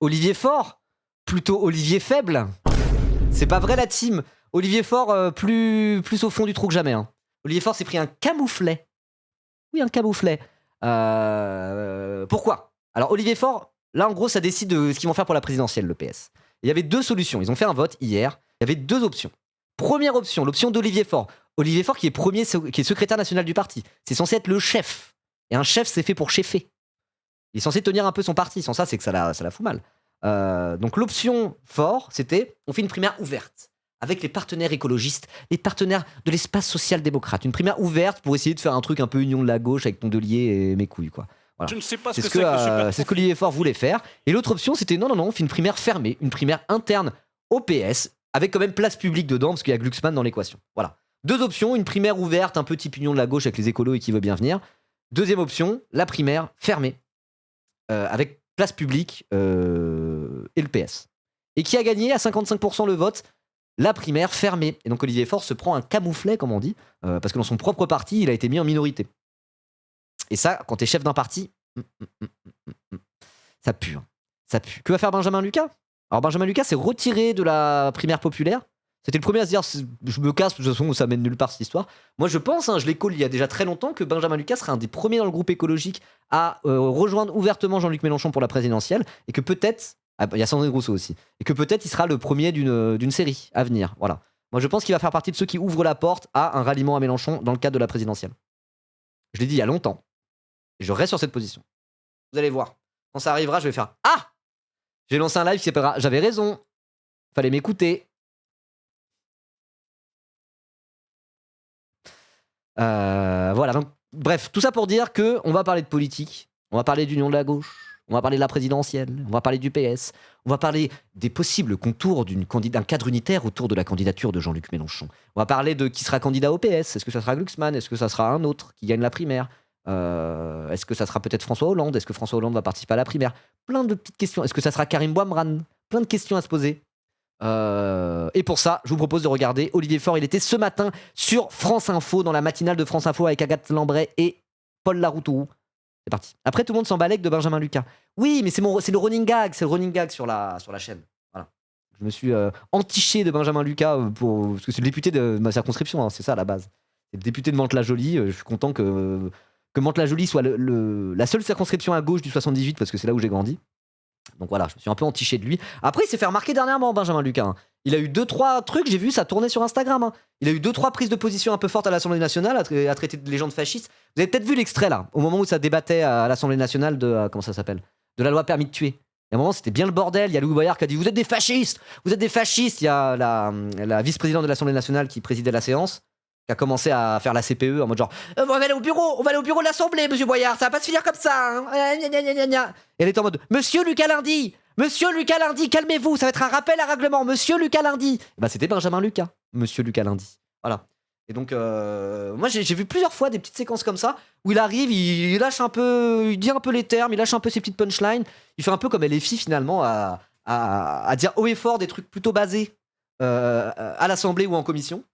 Olivier Faure, plutôt Olivier Faible. C'est pas vrai la team. Olivier Faure, plus au fond du trou que jamais. Hein. Olivier Faure s'est pris un camouflet. Oui, un camouflet. Pourquoi? Alors Olivier Faure, là en gros, ça décide de ce qu'ils vont faire pour la présidentielle, le PS. Il y avait deux solutions. Ils ont fait un vote hier. Il y avait deux options. Première option, l'option d'Olivier Faure. Olivier Faure qui est secrétaire national du parti. C'est censé être le chef. Et un chef, c'est fait pour chefer. Il est censé tenir un peu son parti. Sans ça, c'est que ça la fout mal. Donc l'option Faure, c'était on fait une primaire ouverte avec les partenaires écologistes, les partenaires de l'espace social-démocrate. Une primaire ouverte pour essayer de faire un truc un peu union de la gauche avec Tondelier et mes couilles, quoi. Voilà. Je ne sais pas c'est ce qu'Olivier Faure voulait faire. Et l'autre option, c'était non, on fait une primaire fermée, une primaire interne au PS, avec quand même place publique dedans, parce qu'il y a Glucksmann dans l'équation. Voilà. Deux options, une primaire ouverte, un peu type union de la gauche avec les écolos et qui veut bien venir. Deuxième option, la primaire fermée, avec place publique et le PS. Et qui a gagné à 55% le vote? La primaire fermée. Et donc Olivier Faure se prend un camouflet, comme on dit, parce que dans son propre parti, il a été mis en minorité. Et ça, quand t'es chef d'un parti, ça pue. Hein. Ça pue. Que va faire Benjamin Lucas? Alors Benjamin Lucas s'est retiré de la primaire populaire. C'était le premier à se dire je me casse, de toute façon ça mène nulle part cette histoire. Moi je pense, je l'ai call il y a déjà très longtemps, que Benjamin Lucas serait un des premiers dans le groupe écologique à rejoindre ouvertement Jean-Luc Mélenchon pour la présidentielle, et que peut-être, il y a Sandrine Rousseau aussi, et que peut-être il sera le premier d'une série à venir. Voilà. Moi je pense qu'il va faire partie de ceux qui ouvrent la porte à un ralliement à Mélenchon dans le cadre de la présidentielle. Je l'ai dit il y a longtemps, et je reste sur cette position. Vous allez voir, quand ça arrivera, je vais faire ah, j'ai lancé un live qui s'appellera J'avais raison, fallait m'écouter. Voilà, donc bref, tout ça pour dire que on va parler de politique, on va parler d'union de la gauche, on va parler de la présidentielle, on va parler du PS, on va parler des possibles contours d'un cadre unitaire autour de la candidature de Jean-Luc Mélenchon. On va parler de qui sera candidat au PS, est-ce que ça sera Glucksmann, est-ce que ça sera un autre qui gagne la primaire, est-ce que ça sera peut-être François Hollande, est-ce que François Hollande va participer à la primaire, plein de petites questions, est-ce que ça sera Karim Bouamran, plein de questions à se poser. Et pour ça, je vous propose de regarder Olivier Faure. Il était ce matin sur France Info, dans la matinale de France Info avec Agathe Lambray et Paul Laroutourou. C'est parti. Après, tout le monde s'en balèque de Benjamin Lucas. Oui, mais c'est le running gag, sur la chaîne. Voilà. Je me suis entiché de Benjamin Lucas parce que c'est le député de ma circonscription, hein, c'est ça à la base. C'est le député de Mantes-la-Jolie. Je suis content que Mantes-la-Jolie soit la seule circonscription à gauche du 78 parce que c'est là où j'ai grandi. Donc voilà, je me suis un peu entiché de lui. Après, il s'est fait remarquer dernièrement, Benjamin Lucas. Hein. Il a eu 2-3 trucs, j'ai vu, ça tournait sur Instagram. Hein. Il a eu 2-3 prises de position un peu fortes à l'Assemblée nationale, à traiter de légende fasciste. Vous avez peut-être vu l'extrait là, au moment où ça débattait à l'Assemblée nationale de. Comment ça s'appelle? De la loi permis de tuer. Et à un moment, c'était bien le bordel. Il y a Louis Boyard qui a dit vous êtes des fascistes. Vous êtes des fascistes. Il y a la vice-présidente de l'Assemblée nationale qui présidait la séance, qui a commencé à faire la CPE en mode genre on va aller au bureau de l'Assemblée, monsieur Boyard, ça va pas se finir comme ça. Hein. Et elle était en mode monsieur Lucas Lundi, calmez-vous, ça va être un rappel à règlement, monsieur Lucas Lundi. Bah c'était Benjamin Lucas, monsieur Lucas Lundi. Voilà. Et donc moi j'ai vu plusieurs fois des petites séquences comme ça où il arrive, il lâche un peu, il dit un peu les termes, il lâche un peu ses petites punchlines, il fait un peu comme LFI finalement à dire haut et fort des trucs plutôt basés à l'Assemblée ou en commission.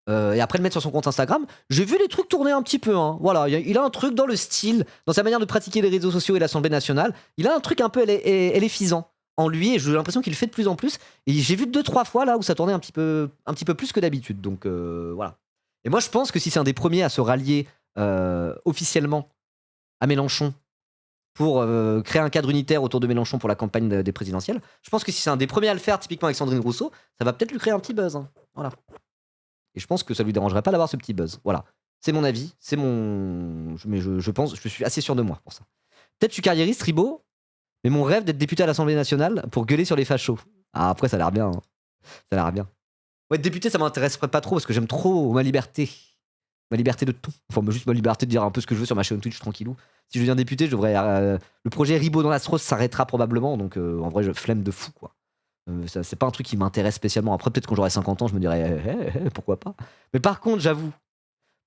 Et après le mettre sur son compte Instagram, j'ai vu les trucs tourner un petit peu. Hein. Voilà, il a un truc dans le style, dans sa manière de pratiquer les réseaux sociaux et l'Assemblée nationale. Il a un truc un peu éléphysant en lui, et j'ai l'impression qu'il le fait de plus en plus. Et j'ai vu 2-3 fois là où ça tournait un petit peu plus que d'habitude. Donc voilà. Et moi je pense que si c'est un des premiers à se rallier officiellement à Mélenchon pour créer un cadre unitaire autour de Mélenchon pour la campagne des présidentielles, je pense que si c'est un des premiers à le faire, typiquement avec Sandrine Rousseau, ça va peut-être lui créer un petit buzz. Hein. Voilà. Et je pense que ça lui dérangerait pas d'avoir ce petit buzz. Voilà. C'est mon avis. Mais je pense, je suis assez sûr de moi pour ça. Peut-être je suis carriériste, Ribot, mais mon rêve d'être député à l'Assemblée nationale pour gueuler sur les fachos. Ah, après, ça a l'air bien. Hein. Ça a l'air bien. Ouais, être député, ça m'intéresserait pas trop parce que j'aime trop ma liberté. Ma liberté de ton. Enfin, juste ma liberté de dire un peu ce que je veux sur ma chaîne Twitch tranquillou. Si je deviens député, je devrais. Le projet Ribot dans l'Astros s'arrêtera probablement. Donc, en vrai, je flemme de fou, quoi. C'est pas un truc qui m'intéresse spécialement. Après, peut-être quand j'aurai 50 ans, je me dirais pourquoi pas. Mais par contre, j'avoue,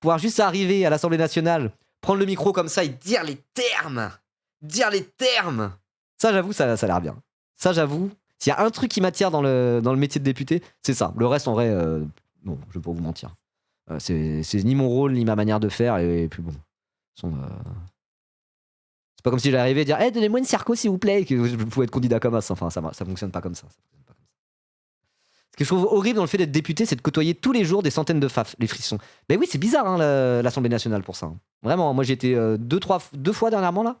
pouvoir juste arriver à l'Assemblée nationale, prendre le micro comme ça et dire les termes, ça, j'avoue, ça a l'air bien. Ça, j'avoue, s'il y a un truc qui m'attire dans le métier de député, c'est ça. Le reste, en vrai, non, je vais pas vous mentir. C'est ni mon rôle, ni ma manière de faire. Et puis bon, C'est pas comme si j'arrivais à dire donnez-moi une Sarko s'il vous plaît, que je pouvais être candidat comme ça. Enfin, ça fonctionne pas comme ça. Ce que je trouve horrible dans le fait d'être député, c'est de côtoyer tous les jours des centaines de faf, les frissons. Mais oui, c'est bizarre hein, l'Assemblée nationale pour ça. Hein. Vraiment, moi j'ai été deux fois dernièrement là.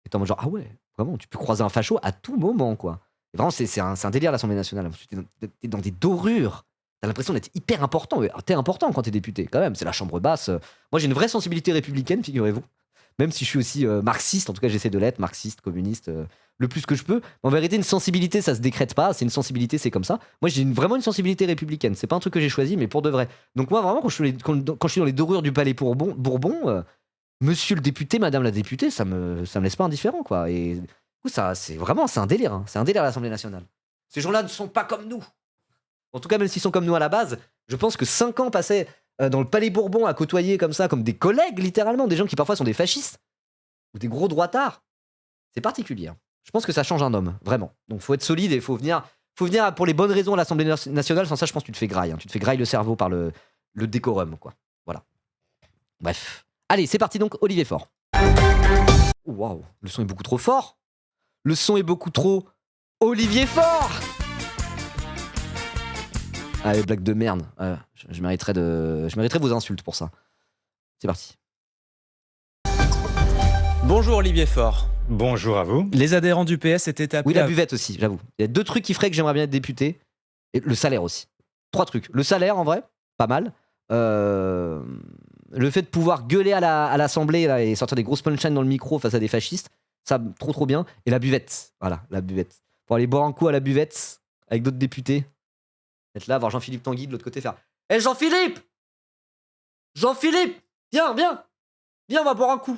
Et en mode genre, ah ouais, vraiment, tu peux croiser un facho à tout moment quoi. Et vraiment, c'est un délire l'Assemblée nationale. T'es dans des dorures. T'as l'impression d'être hyper important. T'es important quand t'es député, quand même. C'est la chambre basse. Moi, j'ai une vraie sensibilité républicaine, figurez-vous. Même si je suis aussi marxiste, en tout cas, j'essaie de l'être, marxiste, communiste, le plus que je peux. En vérité, une sensibilité, ça se décrète pas. C'est une sensibilité, c'est comme ça. Moi, j'ai vraiment une sensibilité républicaine. C'est pas un truc que j'ai choisi, mais pour de vrai. Donc, moi, vraiment, quand je suis dans les dorures du palais Bourbon, monsieur le député, madame la députée, ça me laisse pas indifférent, quoi. Et du coup, c'est un délire. Hein. C'est un délire à l'Assemblée nationale. Ces gens-là ne sont pas comme nous. En tout cas, même s'ils sont comme nous à la base, je pense que 5 ans passés dans le Palais Bourbon à côtoyer comme ça, comme des collègues littéralement, des gens qui parfois sont des fascistes ou des gros droitards, c'est particulier. Hein. Je pense que ça change un homme, vraiment. Donc faut être solide et faut venir pour les bonnes raisons à l'Assemblée nationale. Sans ça, je pense que tu te fais graille. Hein. Tu te fais graille le cerveau par le décorum, quoi. Voilà. Bref. Allez, c'est parti donc, Olivier Faure. Waouh, le son est beaucoup trop fort. Le son est beaucoup trop Olivier Faure. Allez, blague de merde. Je mériterais vos insultes pour ça. C'est parti. Bonjour Olivier Faure. Bonjour à vous. Les adhérents du PS étaient appelés. Oui, la buvette aussi, j'avoue. Il y a 2 trucs qui feraient que j'aimerais bien être député. Et le salaire aussi. 3 trucs. Le salaire, en vrai, pas mal. Le fait de pouvoir gueuler à l'Assemblée là, et sortir des grosses punchlines dans le micro face à des fascistes, ça, trop bien. Et la buvette. Voilà, la buvette. Pour aller boire un coup à la buvette avec d'autres députés. Être là, voir Jean-Philippe Tanguy de l'autre côté faire hé Jean-Philippe, viens, on va boire un coup.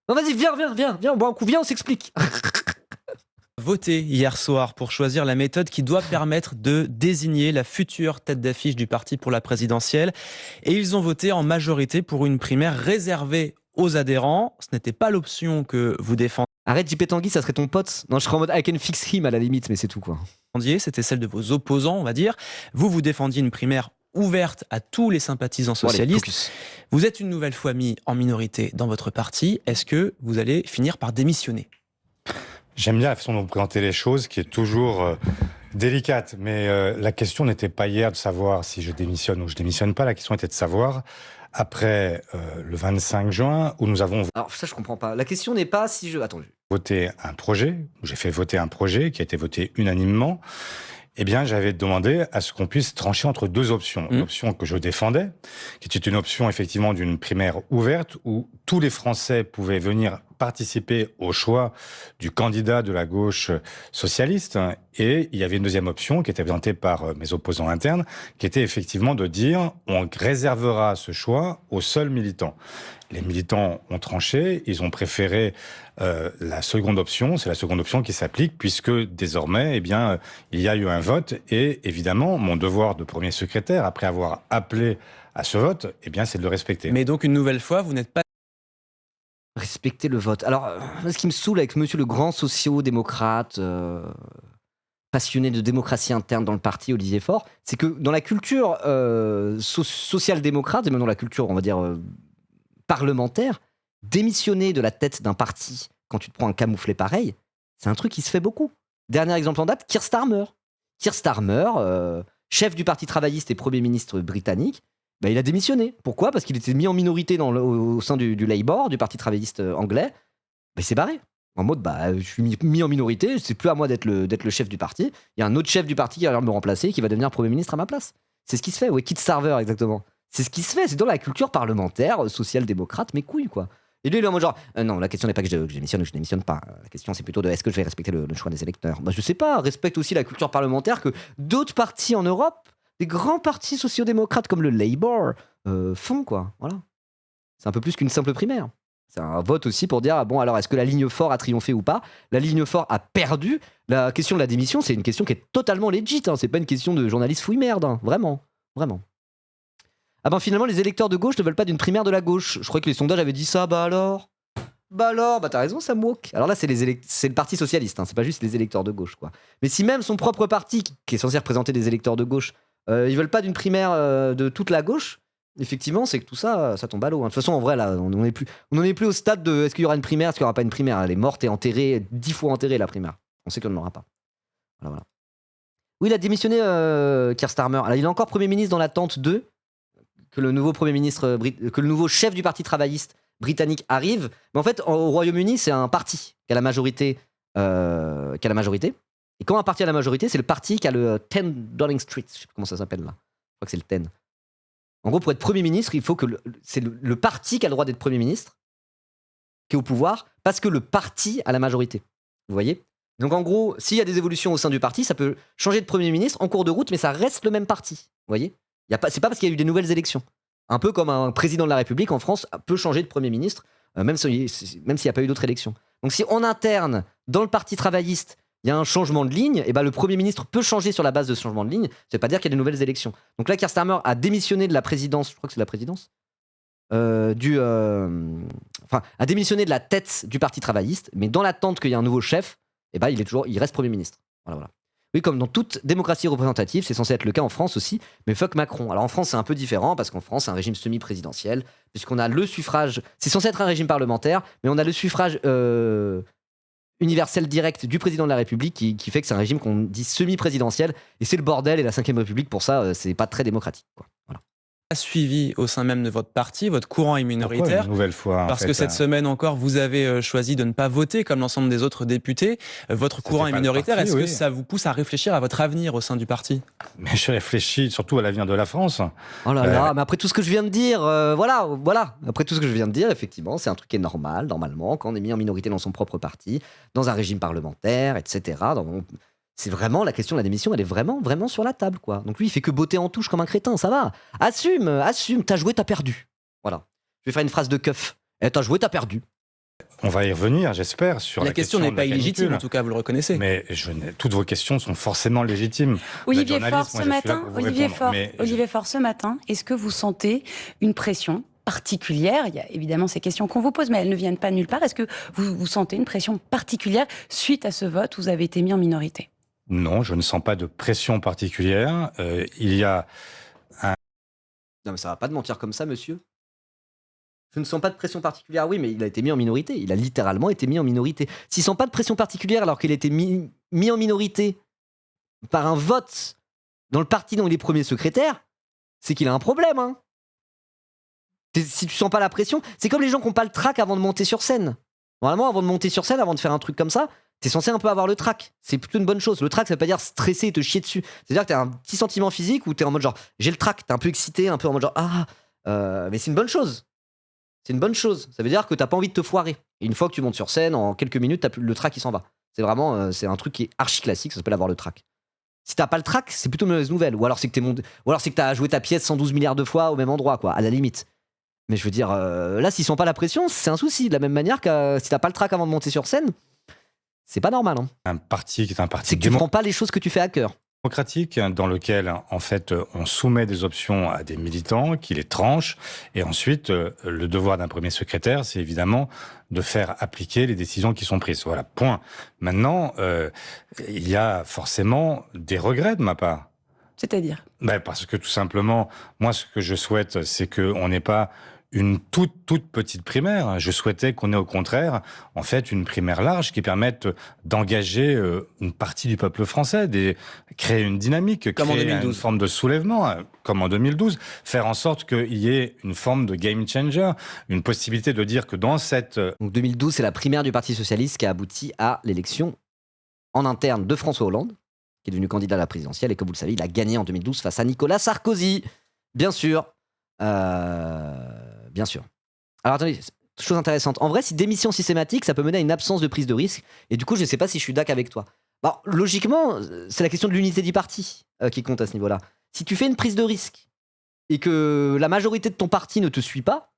Non, vas-y, viens, on boit un coup, viens, on s'explique. Voté hier soir pour choisir la méthode qui doit permettre de désigner la future tête d'affiche du parti pour la présidentielle. Et ils ont voté en majorité pour une primaire réservée aux adhérents. Ce n'était pas l'option que vous défendiez. Arrête, JP Tanguy, ça serait ton pote. Non, je serais en mode I can fix him à la limite, mais c'est tout quoi. C'était celle de vos opposants, on va dire. Vous défendiez une primaire ouverte à tous les sympathisants socialistes. Allez, vous êtes une nouvelle fois mis en minorité dans votre parti. Est-ce que vous allez finir par démissionner ? J'aime bien la façon dont vous présentez les choses, qui est toujours délicate. Mais la question n'était pas hier de savoir si je démissionne ou je démissionne pas. La question était de savoir, après le 25 juin, où nous avons Alors ça, je comprends pas. La question n'est pas si je... Attends. voté un projet, où j'ai fait voter un projet qui a été voté unanimement. Eh bien, j'avais demandé à ce qu'on puisse trancher entre 2 options. L'option que je défendais, qui était une option effectivement d'une primaire ouverte, où tous les Français pouvaient venir participer au choix du candidat de la gauche socialiste. Et il y avait une deuxième option qui était présentée par mes opposants internes, qui était effectivement de dire on réservera ce choix aux seuls militants. Les militants ont tranché, ils ont préféré la seconde option. C'est la seconde option qui s'applique puisque désormais, eh bien, il y a eu un vote et évidemment, mon devoir de premier secrétaire, après avoir appelé à ce vote, eh bien, c'est de le respecter. Mais donc, une nouvelle fois, vous n'êtes pas... Respecter le vote. Alors, ce qui me saoule avec monsieur le grand socio-démocrate, passionné de démocratie interne dans le parti, Olivier Faure, c'est que dans la culture social-démocrate, et même dans la culture, on va dire, parlementaire, démissionner de la tête d'un parti quand tu te prends un camouflet pareil, c'est un truc qui se fait beaucoup. Dernier exemple en date, Keir Starmer. Keir Starmer, chef du parti travailliste et Premier ministre britannique, il a démissionné. Pourquoi ? Parce qu'il était mis en minorité au sein du Labour, du parti travailliste anglais. Il s'est barré. En mode, je suis mis en minorité, c'est plus à moi d'être le chef du parti. Il y a un autre chef du parti qui va me remplacer, qui va devenir Premier ministre à ma place. C'est ce qui se fait, ouais, Keir Starmer, exactement. C'est ce qui se fait, c'est dans la culture parlementaire, social-démocrate, mes couilles, quoi. Et lui, il est en mode genre, non, la question n'est pas que je démissionne ou que je démissionne pas. La question, c'est plutôt de est-ce que je vais respecter le choix des électeurs. Je sais pas, respecte aussi la culture parlementaire que d'autres partis en Europe, des grands partis sociodémocrates comme le Labour, font, quoi. Voilà. C'est un peu plus qu'une simple primaire. C'est un vote aussi pour dire, bon, alors, est-ce que la ligne Faure a triomphé ou pas ? La ligne Faure a perdu. La question de la démission, c'est une question qui est totalement legit. Hein. C'est pas une question de journaliste fouille-merde. Hein. Vraiment. Vraiment. Ah finalement, les électeurs de gauche ne veulent pas d'une primaire de la gauche. Je crois que les sondages avaient dit ça, alors, t'as raison, ça moque. Alors là, c'est le parti socialiste, hein, c'est pas juste les électeurs de gauche, quoi. Mais si même son propre parti, qui est censé représenter des électeurs de gauche, ils veulent pas d'une primaire de toute la gauche, effectivement, c'est que tout ça, ça tombe à l'eau. De toute façon, en vrai, là, on n'en est plus au stade de est-ce qu'il y aura une primaire, est-ce qu'il n'y aura pas une primaire. Elle est morte et enterrée, 10 fois enterrée, la primaire. On sait qu'on n'en aura pas. Voilà. Oui, il a démissionné, Keir Starmer. Alors, il est encore Premier ministre dans l'attente que le nouveau Premier ministre, que le nouveau chef du Parti travailliste britannique arrive. Mais en fait, au Royaume-Uni, c'est un parti qui a la majorité. Et quand un parti a la majorité, c'est le parti qui a le 10 Downing Street. Je sais plus comment ça s'appelle là. Je crois que c'est le 10. En gros, pour être Premier ministre, il faut que c'est le parti qui a le droit d'être Premier ministre, qui est au pouvoir, parce que le parti a la majorité. Vous voyez ? Donc en gros, s'il y a des évolutions au sein du parti, ça peut changer de Premier ministre en cours de route, mais ça reste le même parti. Vous voyez ? C'est pas parce qu'il y a eu des nouvelles élections. Un peu comme un président de la République en France peut changer de Premier ministre, même s'il n'y a pas eu d'autres élections. Donc si en interne, dans le Parti travailliste, il y a un changement de ligne, et ben le Premier ministre peut changer sur la base de ce changement de ligne. Ça ne veut pas dire qu'il y a des nouvelles élections. Donc là, Keir Starmer a démissionné de la présidence, je crois que c'est la présidence, a démissionné de la tête du Parti travailliste, mais dans l'attente qu'il y ait un nouveau chef, et ben il reste Premier ministre. Voilà. Oui, comme dans toute démocratie représentative, c'est censé être le cas en France aussi, mais fuck Macron. Alors en France, c'est un peu différent, parce qu'en France, c'est un régime semi-présidentiel, puisqu'on a le suffrage, c'est censé être un régime parlementaire, mais on a le suffrage universel direct du président de la République qui fait que c'est un régime qu'on dit semi-présidentiel, et c'est le bordel, et la 5ème République, pour ça, c'est pas très démocratique, quoi. Voilà. Suivi au sein même de votre parti, votre courant est minoritaire. Pourquoi une nouvelle fois, parce que cette semaine encore, vous avez choisi de ne pas voter comme l'ensemble des autres députés. Votre courant est minoritaire. Est-ce que ça vous pousse à réfléchir à votre avenir au sein du parti ? Mais je réfléchis surtout à l'avenir de la France. Oh là là, mais après tout ce que je viens de dire, voilà. Après tout ce que je viens de dire, effectivement, c'est un truc qui est normal, normalement, quand on est mis en minorité dans son propre parti, dans un régime parlementaire, etc. C'est vraiment la question de la démission, elle est vraiment, vraiment sur la table, quoi. Donc lui, il fait que botter en touche comme un crétin, ça va. Assume, t'as joué, t'as perdu. Voilà. Je vais faire une phrase de keuf. T'as joué, t'as perdu. On va y revenir, j'espère, sur la question n'est pas illégitime, en tout cas, vous le reconnaissez. Mais toutes vos questions sont forcément légitimes. Olivier Faure, ce matin, est-ce que vous sentez une pression particulière? Il y a évidemment ces questions qu'on vous pose, mais elles ne viennent pas de nulle part. Est-ce que vous sentez une pression particulière suite à ce vote où vous avez été mis en minorité? Non, je ne sens pas de pression particulière. Il y a Non, mais ça va pas de mentir comme ça, monsieur. Je ne sens pas de pression particulière, oui, mais il a été mis en minorité. Il a littéralement été mis en minorité. S'il sent pas de pression particulière alors qu'il a été mis en minorité par un vote dans le parti dont il est premier secrétaire, c'est qu'il a un problème, hein. Si tu sens pas la pression, c'est comme les gens qui n'ont pas le trac avant de monter sur scène. Normalement, avant de monter sur scène, avant de faire un truc comme ça, t'es censé un peu avoir le trac. C'est plutôt une bonne chose. Le trac, ça veut pas dire stresser et te chier dessus. C'est-à-dire que t'as un petit sentiment physique où t'es en mode genre, j'ai le trac, t'es un peu excité, un peu en mode genre, mais c'est une bonne chose. C'est une bonne chose. Ça veut dire que t'as pas envie de te foirer. Et une fois que tu montes sur scène, en quelques minutes, le trac, il s'en va. C'est vraiment, c'est un truc qui est archi classique, ça s'appelle avoir le trac. Si t'as pas le trac, c'est plutôt une mauvaise nouvelle. Ou alors c'est que t'as joué ta pièce 112 milliards de fois au même endroit, quoi, à la limite. Mais je veux dire, là, s'ils sont pas la pression, c'est un souci. De la même manière que si t'as pas le trac avant de monter sur scène, c'est pas normal. Hein. Un parti qui est un parti c'est que tu prends pas les choses que tu fais à cœur. Démocratique, dans lequel, en fait, on soumet des options à des militants, qui les tranchent, et ensuite, le devoir d'un premier secrétaire, c'est évidemment de faire appliquer les décisions qui sont prises. Voilà, point. Maintenant, il y a forcément des regrets de ma part. C'est-à-dire ? Parce que tout simplement, moi, ce que je souhaite, c'est qu'on n'ait pas une toute petite primaire. Je souhaitais qu'on ait au contraire, en fait, une primaire large qui permette d'engager une partie du peuple français, créer une dynamique, comme créer une forme de soulèvement, comme en 2012, faire en sorte qu'il y ait une forme de game changer, une possibilité de dire que dans cette... Donc 2012, c'est la primaire du Parti Socialiste qui a abouti à l'élection en interne de François Hollande, qui est devenu candidat à la présidentielle, et comme vous le savez, il a gagné en 2012 face à Nicolas Sarkozy. Bien sûr. Bien sûr. Alors attendez, chose intéressante. En vrai, si démission systématique, ça peut mener à une absence de prise de risque. Et du coup, je ne sais pas si je suis d'accord avec toi. Bon, logiquement, c'est la question de l'unité du parti qui compte à ce niveau-là. Si tu fais une prise de risque et que la majorité de ton parti ne te suit pas,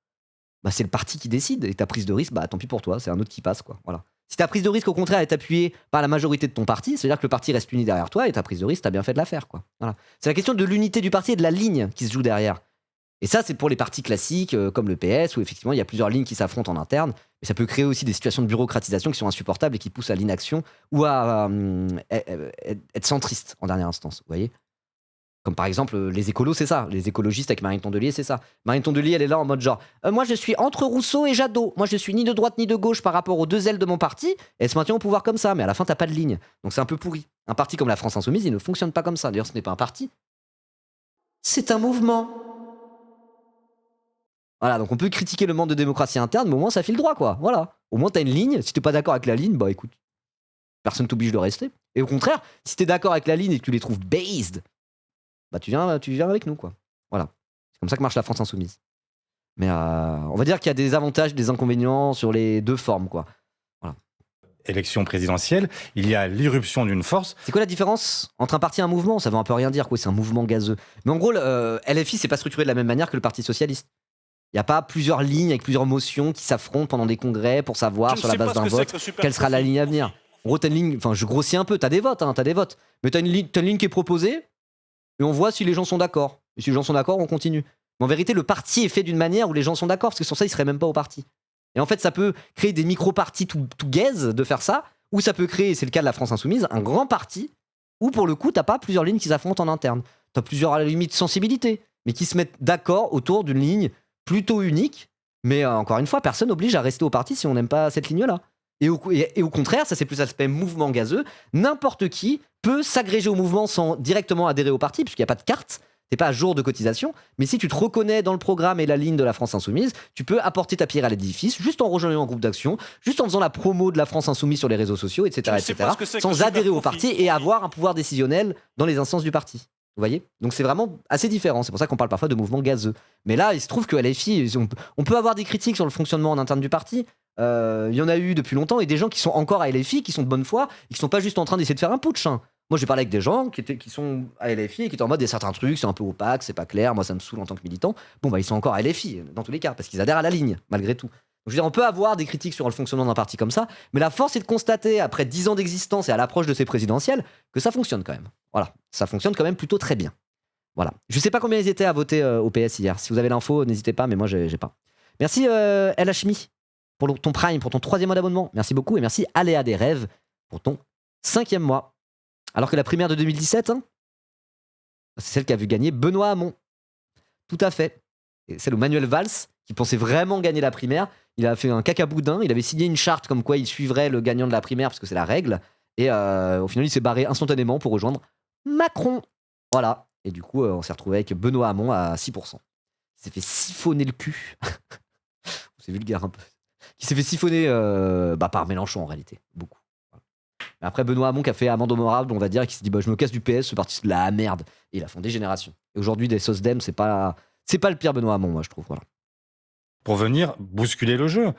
c'est le parti qui décide. Et ta prise de risque, tant pis pour toi, c'est un autre qui passe, quoi. Voilà. Si ta prise de risque, au contraire, est appuyée par la majorité de ton parti, c'est-à-dire que le parti reste uni derrière toi, et ta prise de risque, t'as bien fait de la faire, quoi. Voilà. C'est la question de l'unité du parti et de la ligne qui se joue derrière. Et ça, c'est pour les partis classiques, comme le PS, où effectivement, il y a plusieurs lignes qui s'affrontent en interne. Mais ça peut créer aussi des situations de bureaucratisation qui sont insupportables et qui poussent à l'inaction ou à être centriste, en dernière instance. Vous voyez ? Comme par exemple, les écolos, c'est ça. Les écologistes avec Marine Tondelier, c'est ça. Marine Tondelier, elle est là en mode genre, moi je suis entre Rousseau et Jadot. Moi je suis ni de droite ni de gauche par rapport aux deux ailes de mon parti. Et elle se maintient au pouvoir comme ça. Mais à la fin, t'as pas de ligne. Donc c'est un peu pourri. Un parti comme la France Insoumise, il ne fonctionne pas comme ça. D'ailleurs, ce n'est pas un parti. C'est un mouvement. Voilà, donc on peut critiquer le manque de démocratie interne, mais au moins ça file droit, quoi. Voilà. Au moins t'as une ligne. Si t'es pas d'accord avec la ligne, bah écoute, personne t'oblige de rester. Et au contraire, si t'es d'accord avec la ligne et que tu les trouves based, bah tu viens avec nous, quoi. Voilà. C'est comme ça que marche la France Insoumise. Mais on va dire qu'il y a des avantages, des inconvénients sur les deux formes, quoi. Élection présidentielle, il y a l'irruption d'une force. C'est quoi la différence entre un parti et un mouvement? Ça veut un peu rien dire, quoi. C'est un mouvement gazeux. Mais en gros, LFI, c'est pas structuré de la même manière que le Parti Socialiste. Il n'y a pas plusieurs lignes avec plusieurs motions qui s'affrontent pendant des congrès pour savoir, sur la base d'un vote, quelle sera la ligne à venir. En gros, t'as une ligne, enfin, je grossis un peu, t'as des votes. Mais t'as une ligne qui est proposée, et on voit si les gens sont d'accord. Et si les gens sont d'accord, on continue. Mais en vérité, le parti est fait d'une manière où les gens sont d'accord, parce que sur ça, ils seraient même pas au parti. Et en fait, ça peut créer des micro-partis tout gaze de faire ça, ou ça peut créer, c'est le cas de la France Insoumise, un grand parti, où pour le coup, t'as pas plusieurs lignes qui s'affrontent en interne. T'as plusieurs, à la limite, sensibilités, mais qui se mettent d'accord autour d'une ligne plutôt unique. Mais encore une fois, personne n'oblige à rester au parti si on n'aime pas cette ligne-là. Et au contraire, ça c'est plus l'aspect mouvement gazeux, n'importe qui peut s'agréger au mouvement sans directement adhérer au parti, puisqu'il n'y a pas de carte, t'es pas à jour de cotisation, mais si tu te reconnais dans le programme et la ligne de la France Insoumise, tu peux apporter ta pierre à l'édifice, juste en rejoignant un groupe d'action, juste en faisant la promo de la France Insoumise sur les réseaux sociaux, etc., sans adhérer au parti et avoir un pouvoir décisionnel dans les instances du parti. Vous voyez? Donc c'est vraiment assez différent, c'est pour ça qu'on parle parfois de mouvement gazeux. Mais là, il se trouve que LFI, on peut avoir des critiques sur le fonctionnement en interne du parti. Il y en a eu depuis longtemps, et des gens qui sont encore à LFI, qui sont de bonne foi, et qui sont pas juste en train d'essayer de faire un putsch. Hein. Moi, j'ai parlé avec des gens qui sont à LFI et qui étaient en mode, il y a certains trucs, c'est un peu opaque, c'est pas clair, moi ça me saoule en tant que militant. Bon, bah ils sont encore à LFI, dans tous les cas, parce qu'ils adhèrent à la ligne, malgré tout. Donc, je veux dire, on peut avoir des critiques sur le fonctionnement d'un parti comme ça, mais la force est de constater, après 10 ans d'existence et à l'approche de ces présidentielles, que ça fonctionne quand même. Voilà, ça fonctionne quand même plutôt très bien. Voilà. Je sais pas combien ils étaient à voter au PS hier. Si vous avez l'info, n'hésitez pas, mais moi j'ai pas. Merci LHMI pour ton Prime, pour ton 3e mois d'abonnement. Merci beaucoup, et merci Aléa des Rêves pour ton 5e mois. Alors que la primaire de 2017, hein, c'est celle qui a vu gagner Benoît Hamon. Tout à fait. Et celle où Manuel Valls, qui pensait vraiment gagner la primaire, il a fait un cacaboudin, il avait signé une charte comme quoi il suivrait le gagnant de la primaire, parce que c'est la règle, et au final il s'est barré instantanément pour rejoindre Macron. Voilà. Et du coup, on s'est retrouvé avec Benoît Hamon à 6%. Il s'est fait siphonner le cul. C'est vulgaire un peu. Qui s'est fait siphonner par Mélenchon en réalité. Beaucoup. Mais après, Benoît Hamon qui a fait amende honorable, on va dire, et qui s'est dit je me casse du PS, ce parti c'est de la merde. Et il a fondé Génération. Et aujourd'hui, des SOSDEM, c'est pas le pire Benoît Hamon, moi je trouve. Voilà. Pour venir bousculer le jeu.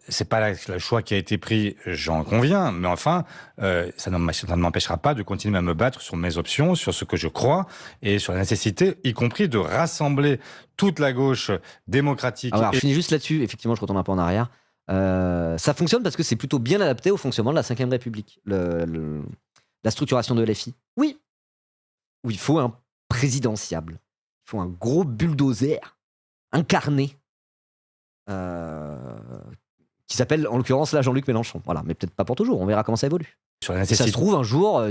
C'est pas le choix qui a été pris, j'en conviens, mais enfin, ça ne m'empêchera pas de continuer à me battre sur mes options, sur ce que je crois, et sur la nécessité, y compris de rassembler toute la gauche démocratique. Alors, je finis juste là-dessus, effectivement, je retourne un peu en arrière. Ça fonctionne parce que c'est plutôt bien adapté au fonctionnement de la Ve République, la structuration de l'FI. Oui, où il faut un présidentiable, il faut un gros bulldozer incarné. Qui s'appelle en l'occurrence là Jean-Luc Mélenchon. Voilà, mais peut-être pas pour toujours, on verra comment ça évolue. Et ça se trouve un jour,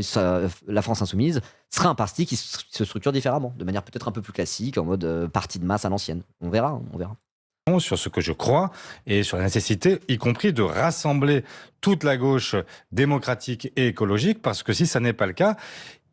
la France Insoumise sera un parti qui se structure différemment, de manière peut-être un peu plus classique, en mode parti de masse à l'ancienne. On verra. Sur ce que je crois et sur la nécessité, y compris de rassembler toute la gauche démocratique et écologique, parce que si ça n'est pas le cas,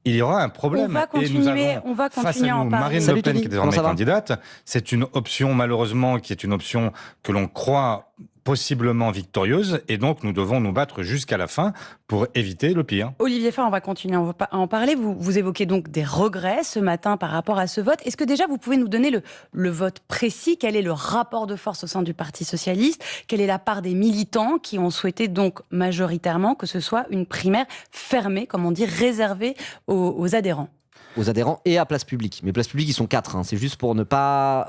il y aura un problème. On va continuer à en parler. Marine Le Pen, qui est désormais candidate, c'est une option malheureusement qui est une option que l'on croit possiblement victorieuse, et donc nous devons nous battre jusqu'à la fin pour éviter le pire. Olivier Faure, on va continuer à en parler. Vous évoquez donc des regrets ce matin par rapport à ce vote. Est-ce que déjà vous pouvez nous donner le vote précis? Quel est le rapport de force au sein du Parti Socialiste? Quelle est la part des militants qui ont souhaité donc majoritairement que ce soit une primaire fermée, comme on dit, réservée aux adhérents? Aux adhérents et à place publique. Mais place publique, ils sont 4. Hein. C'est juste pour ne pas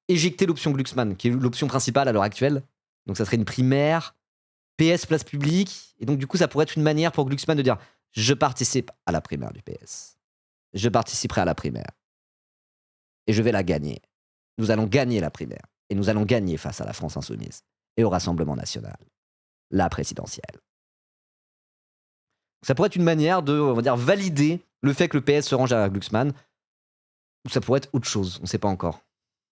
éjecter l'option Glucksmann, qui est l'option principale à l'heure actuelle. Donc ça serait une primaire, PS place publique, et donc du coup ça pourrait être une manière pour Glucksmann de dire je participe à la primaire du PS, je participerai à la primaire, et je vais la gagner. Nous allons gagner la primaire, et nous allons gagner face à la France Insoumise, et au Rassemblement National, la présidentielle. Ça pourrait être une manière de, on va dire, valider le fait que le PS se range à Glucksmann, ou ça pourrait être autre chose, on ne sait pas encore.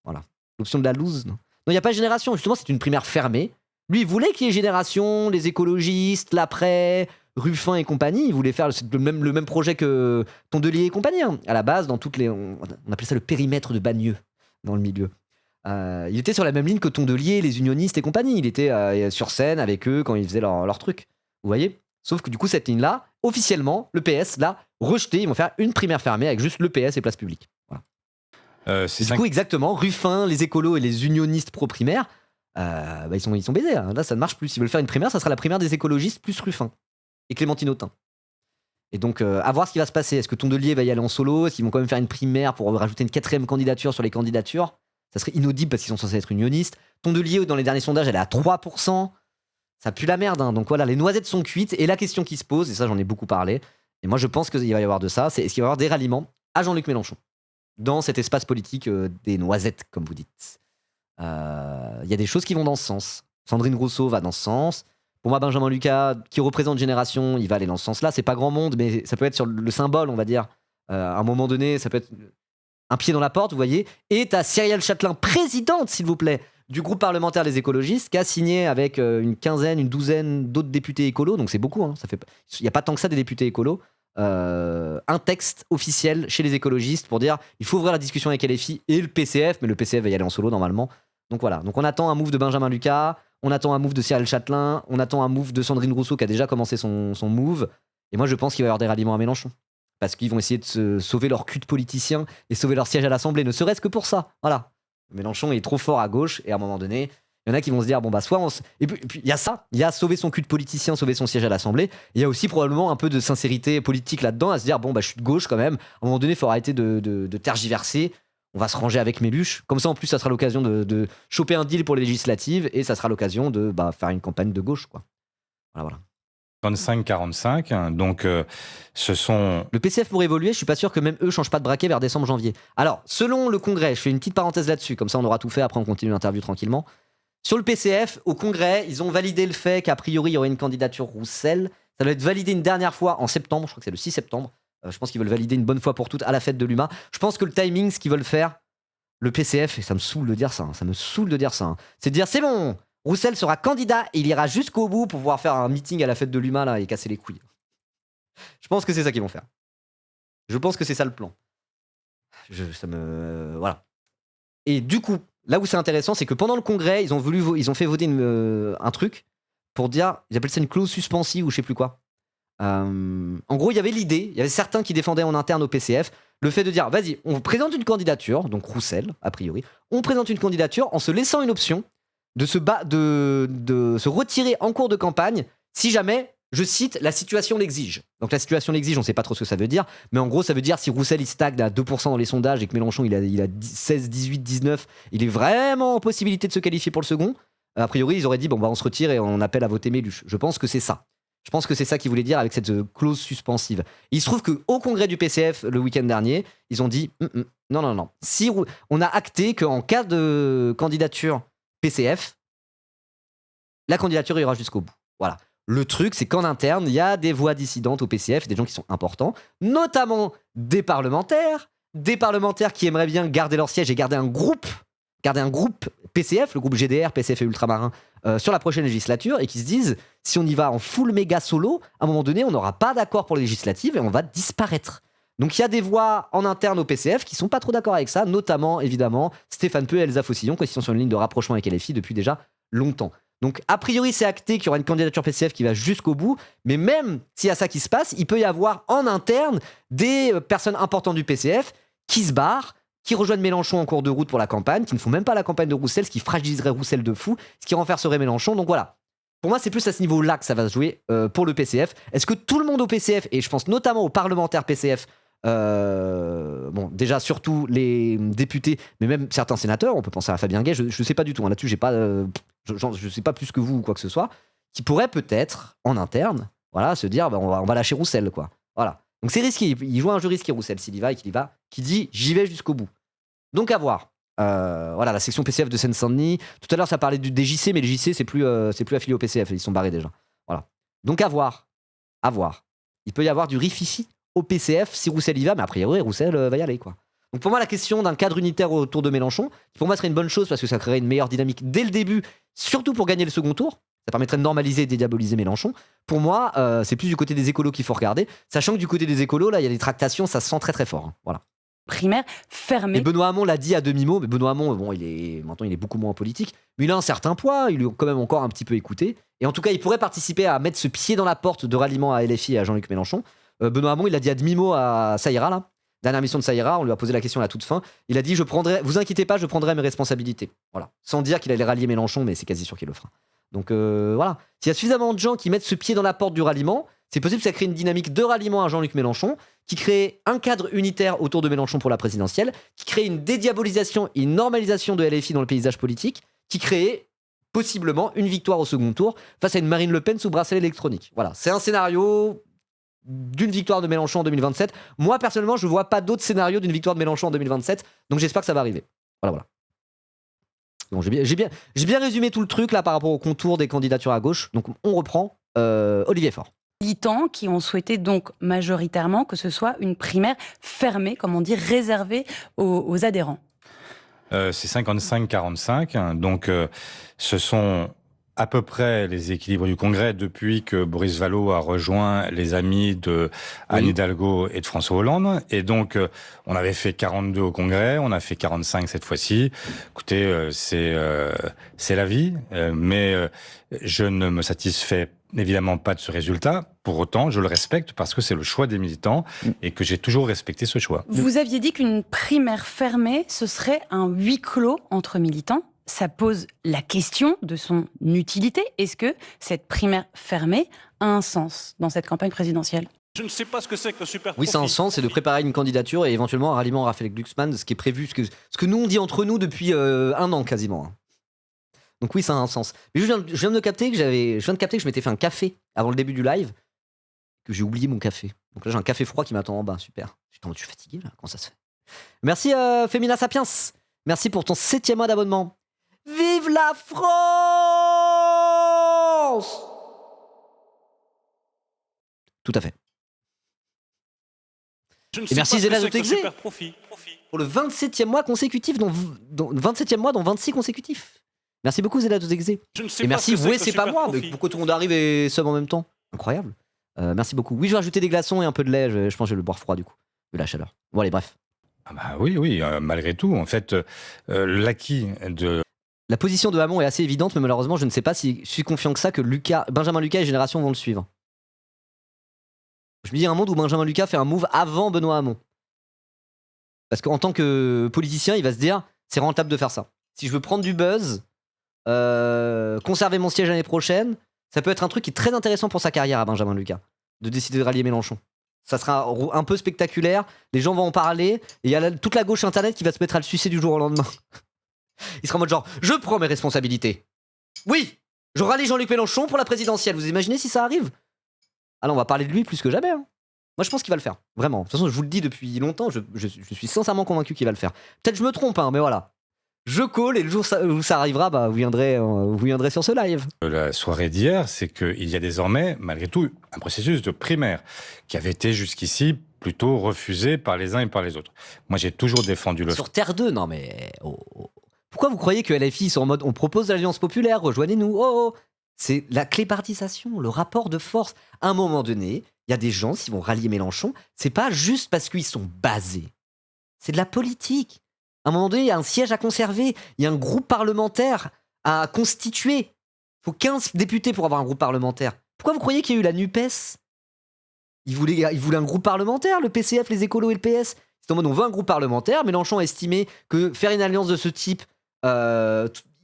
Voilà. L'option de la loose, non, il n'y a pas de Génération, justement, c'est une primaire fermée. Lui, il voulait qu'il y ait Génération, les écologistes, l'après, Ruffin et compagnie. Il voulait faire le même projet que Tondelier et compagnie. Hein. À la base, dans toutes les. On appelait ça le périmètre de Bagneux, dans le milieu. Il était sur la même ligne que Tondelier, les unionistes et compagnie. Il était sur scène avec eux quand ils faisaient leur truc. Vous voyez ? Sauf que du coup, cette ligne-là, officiellement, le PS l'a rejetée. Ils vont faire une primaire fermée avec juste le PS et place publique. Voilà. Du coup, exactement, Ruffin, les écolos et les unionistes pro-primaire, ils sont baisés. Hein. Là, ça ne marche plus. S'ils veulent faire une primaire, ça sera la primaire des écologistes plus Ruffin et Clémentine Autain. Et donc, à voir ce qui va se passer. Est-ce que Tondelier va y aller en solo ? Est-ce qu'ils vont quand même faire une primaire pour rajouter une 4e candidature sur les candidatures ? Ça serait inaudible parce qu'ils sont censés être unionistes. Tondelier, dans les derniers sondages, elle est à 3%. Ça pue la merde. Hein. Donc voilà, les noisettes sont cuites. Et la question qui se pose, et ça, j'en ai beaucoup parlé, et moi, je pense qu'il va y avoir de ça, c'est est-ce qu'il va y avoir des ralliements à Jean-Luc Mélenchon dans cet espace politique des noisettes, comme vous dites. Il y a des choses qui vont dans ce sens. Sandrine Rousseau va dans ce sens. Pour moi, Benjamin Lucas, qui représente Génération, il va aller dans ce sens-là. C'est pas grand monde, mais ça peut être sur le symbole, on va dire. À un moment donné, ça peut être un pied dans la porte, vous voyez. Et t'as Cyrielle Châtelain, présidente, s'il vous plaît, du groupe parlementaire des écologistes, qui a signé avec une douzaine d'autres députés écolos, donc c'est beaucoup. Hein, il n'y a pas tant que ça des députés écolos. Un texte officiel chez les écologistes pour dire il faut ouvrir la discussion avec LFI et le PCF, mais le PCF va y aller en solo normalement. Donc voilà, donc on attend un move de Benjamin Lucas, on attend un move de Cyrielle Châtelain, on attend un move de Sandrine Rousseau qui a déjà commencé son move, et moi je pense qu'il va y avoir des ralliements à Mélenchon. Parce qu'ils vont essayer de se sauver leur cul de politicien et sauver leur siège à l'Assemblée, ne serait-ce que pour ça. Voilà. Mélenchon est trop fort à gauche, et à un moment donné, il y en a qui vont se dire, bon bah soit on... Et puis il y a ça, il y a sauver son cul de politicien, sauver son siège à l'Assemblée. Il y a aussi probablement un peu de sincérité politique là-dedans, à se dire, bon bah je suis de gauche quand même, à un moment donné, il faut arrêter de tergiverser, on va se ranger avec Méluche. Comme ça, en plus, ça sera l'occasion de choper un deal pour les législatives, et ça sera l'occasion de faire une campagne de gauche, quoi. Voilà. 25-45, donc ce sont... Le PCF pour évoluer, je suis pas sûr que même eux changent pas de braquet vers décembre-janvier. Alors, selon le Congrès, je fais une petite parenthèse là-dessus, comme ça on aura tout fait, après on continue l'interview tranquillement. Sur le PCF, au Congrès, ils ont validé le fait qu'a priori il y aurait une candidature Roussel. Ça doit être validé une dernière fois en septembre, je crois que c'est le 6 septembre. Je pense qu'ils veulent valider une bonne fois pour toutes à la fête de l'UMA. Je pense que le timing, ce qu'ils veulent faire, le PCF, et ça me saoule de dire ça, c'est de dire c'est bon, Roussel sera candidat et il ira jusqu'au bout pour pouvoir faire un meeting à la fête de l'UMA là, et casser les couilles. Je pense que c'est ça qu'ils vont faire. Je pense que c'est ça le plan. Voilà. Et du coup, là où c'est intéressant, c'est que pendant le congrès, ils ont fait voter un truc pour dire, ils appellent ça une clause suspensive ou je sais plus quoi. En gros, il y avait l'idée, il y avait certains qui défendaient en interne au PCF le fait de dire, vas-y, on présente une candidature, donc Roussel, a priori, on présente une candidature en se laissant une option de se retirer en cours de campagne si jamais, je cite, la situation l'exige. Donc la situation l'exige, on ne sait pas trop ce que ça veut dire, mais en gros, ça veut dire si Roussel il stagne à 2% dans les sondages et que Mélenchon il a 16, 18, 19, il est vraiment en possibilité de se qualifier pour le second. A priori, ils auraient dit, bon, bah, on se retire et on appelle à voter Méluche. Je pense que c'est ça. Je pense que c'est ça qu'ils voulaient dire avec cette clause suspensive. Il se trouve qu'au congrès du PCF, le week-end dernier, ils ont dit, non. Si on a acté qu'en cas de candidature PCF, la candidature ira jusqu'au bout. Voilà. Le truc, c'est qu'en interne, il y a des voix dissidentes au PCF, des gens qui sont importants, notamment des parlementaires qui aimeraient bien garder leur siège et garder un groupe PCF, le groupe GDR, PCF et Ultramarins, sur la prochaine législature, et qui se disent, si on y va en full méga solo, à un moment donné, on n'aura pas d'accord pour les législatives et on va disparaître. Donc il y a des voix en interne au PCF qui sont pas trop d'accord avec ça, notamment, évidemment, Stéphane Peu et Elsa Faucillon, qui sont sur une ligne de rapprochement avec LFI depuis déjà longtemps. Donc a priori, c'est acté qu'il y aura une candidature PCF qui va jusqu'au bout, mais même s'il y a ça qui se passe, il peut y avoir en interne des personnes importantes du PCF qui se barrent, qui rejoignent Mélenchon en cours de route pour la campagne, qui ne font même pas la campagne de Roussel, ce qui fragiliserait Roussel de fou, ce qui renverserait Mélenchon. Donc voilà. Pour moi, c'est plus à ce niveau-là que ça va se jouer pour le PCF. Est-ce que tout le monde au PCF, et je pense notamment aux parlementaires PCF, bon, déjà surtout les députés, mais même certains sénateurs, on peut penser à Fabien Gay, je sais pas du tout, hein, là-dessus, je sais pas plus que vous ou quoi que ce soit, qui pourraient peut-être, en interne, voilà, se dire, bah, on va lâcher Roussel, quoi. Voilà. Donc c'est risqué, il joue un jeu risqué, Roussel, s'il y va et qu'il y va, qui dit, j'y vais jusqu'au bout. Donc à voir. Voilà, la section PCF de Seine-Saint-Denis. Tout à l'heure, ça parlait des JC, mais les JC, c'est plus affilié au PCF. Ils sont barrés déjà. Voilà. Donc à voir. Il peut y avoir du rififi au PCF si Roussel y va, mais a priori, Roussel va y aller, quoi. Donc pour moi, la question d'un cadre unitaire autour de Mélenchon, qui pour moi serait une bonne chose parce que ça créerait une meilleure dynamique dès le début, surtout pour gagner le second tour. Ça permettrait de normaliser et dédiaboliser Mélenchon. Pour moi, c'est plus du côté des écolos qu'il faut regarder, sachant que du côté des écolos, là, il y a des tractations, ça se sent très très fort. Hein. Voilà. Primaire fermée. Et Benoît Hamon l'a dit à demi-mot, mais Benoît Hamon, bon, maintenant il est beaucoup moins en politique, mais il a un certain poids, il est quand même encore un petit peu écouté. Et en tout cas, il pourrait participer à mettre ce pied dans la porte de ralliement à LFI et à Jean-Luc Mélenchon. Benoît Hamon, il a dit à demi-mot à Saïra, là. Dernière mission de Saïra, on lui a posé la question à la toute fin. Il a dit vous inquiétez pas, je prendrai mes responsabilités. Voilà. Sans dire qu'il allait rallier Mélenchon, mais c'est quasi sûr qu'il le fera. Donc voilà. S'il y a suffisamment de gens qui mettent ce pied dans la porte du ralliement, c'est possible que ça crée une dynamique de ralliement à Jean-Luc Mélenchon, qui crée un cadre unitaire autour de Mélenchon pour la présidentielle, qui crée une dédiabolisation et une normalisation de LFI dans le paysage politique, qui crée possiblement une victoire au second tour face à une Marine Le Pen sous bracelet électronique. Voilà. C'est un scénario d'une victoire de Mélenchon en 2027. Moi, personnellement, je ne vois pas d'autre scénario d'une victoire de Mélenchon en 2027. Donc, j'espère que ça va arriver. Voilà. Bon, j'ai bien résumé tout le truc là par rapport au contour des candidatures à gauche. Donc, on reprend. Olivier Faure. Militants qui ont souhaité donc majoritairement que ce soit une primaire fermée, comme on dit, réservée aux adhérents. C'est 55-45. Donc, ce sont à peu près les équilibres du Congrès depuis que Boris Vallaud a rejoint les amis de Anne Hidalgo et de François Hollande. Et donc, on avait fait 42 au Congrès, on a fait 45 cette fois-ci. Écoutez, c'est la vie, mais je ne me satisfais évidemment pas de ce résultat. Pour autant, je le respecte parce que c'est le choix des militants et que j'ai toujours respecté ce choix. Vous aviez dit qu'une primaire fermée, ce serait un huis clos entre militants. Ça pose la question de son utilité. Est-ce que cette primaire fermée a un sens dans cette campagne présidentielle ? Je ne sais pas ce que c'est que le super Oui, ça a un sens, c'est de préparer une candidature et éventuellement un ralliement à Raphaël Glucksmann, ce qui est prévu, ce que nous on dit entre nous depuis un an quasiment. Donc oui, ça a un sens. Mais je viens de capter que je m'étais fait un café avant le début du live, que j'ai oublié mon café. Donc là, j'ai un café froid qui m'attend en bas, super. Putain, je suis fatigué là, comment ça se fait ? Merci Femina Sapiens, merci pour ton 7e mois d'abonnement. Vive la France ! Tout à fait. Et merci Zéla Texé pour le 27e mois consécutif, dont 27e mois, dont 26 consécutifs. Merci beaucoup Zéla Texé. Et merci, oui, c'est pas moi, mais pourquoi tout le monde arrive et sub en même temps ? Incroyable. Merci beaucoup. Oui, je vais rajouter des glaçons et un peu de lait, je pense que je vais le boire froid du coup, de la chaleur. Bon allez, bref. Ah bah oui, malgré tout, en fait, l'acquis de... La position de Hamon est assez évidente, mais malheureusement, je ne sais pas si je suis confiant que ça que Benjamin Lucas et Génération vont le suivre. Je me dis un monde où Benjamin Lucas fait un move avant Benoît Hamon. Parce qu'en tant que politicien, il va se dire, c'est rentable de faire ça. Si je veux prendre du buzz, conserver mon siège l'année prochaine, ça peut être un truc qui est très intéressant pour sa carrière à Benjamin Lucas, de décider de rallier Mélenchon. Ça sera un peu spectaculaire, les gens vont en parler, et il y a toute la gauche internet qui va se mettre à le sucer du jour au lendemain. Il sera en mode genre, je prends mes responsabilités. Oui, je rallie Jean-Luc Mélenchon pour la présidentielle. Vous imaginez si ça arrive ? Alors on va parler de lui plus que jamais. Hein. Moi je pense qu'il va le faire, vraiment. De toute façon je vous le dis depuis longtemps, je suis sincèrement convaincu qu'il va le faire. Peut-être je me trompe, hein, mais voilà. Je call et le jour où ça arrivera, bah, vous viendrez sur ce live. La soirée d'hier, c'est qu'il y a désormais, malgré tout, un processus de primaire qui avait été jusqu'ici plutôt refusé par les uns et par les autres. Moi j'ai toujours défendu le... Sur Terre 2, non mais... Pourquoi vous croyez que LFI sont en mode on propose l'Alliance populaire, rejoignez-nous, C'est la clébardisation, le rapport de force. À un moment donné, il y a des gens qui vont rallier Mélenchon, c'est pas juste parce qu'ils sont basés. C'est de la politique. À un moment donné, il y a un siège à conserver, il y a un groupe parlementaire à constituer. Il faut 15 députés pour avoir un groupe parlementaire. Pourquoi vous croyez qu'il y a eu la NUPES ? Ils voulaient un groupe parlementaire, le PCF, les écolos et le PS. C'est en mode on veut un groupe parlementaire. Mélenchon a estimé que faire une alliance de ce type,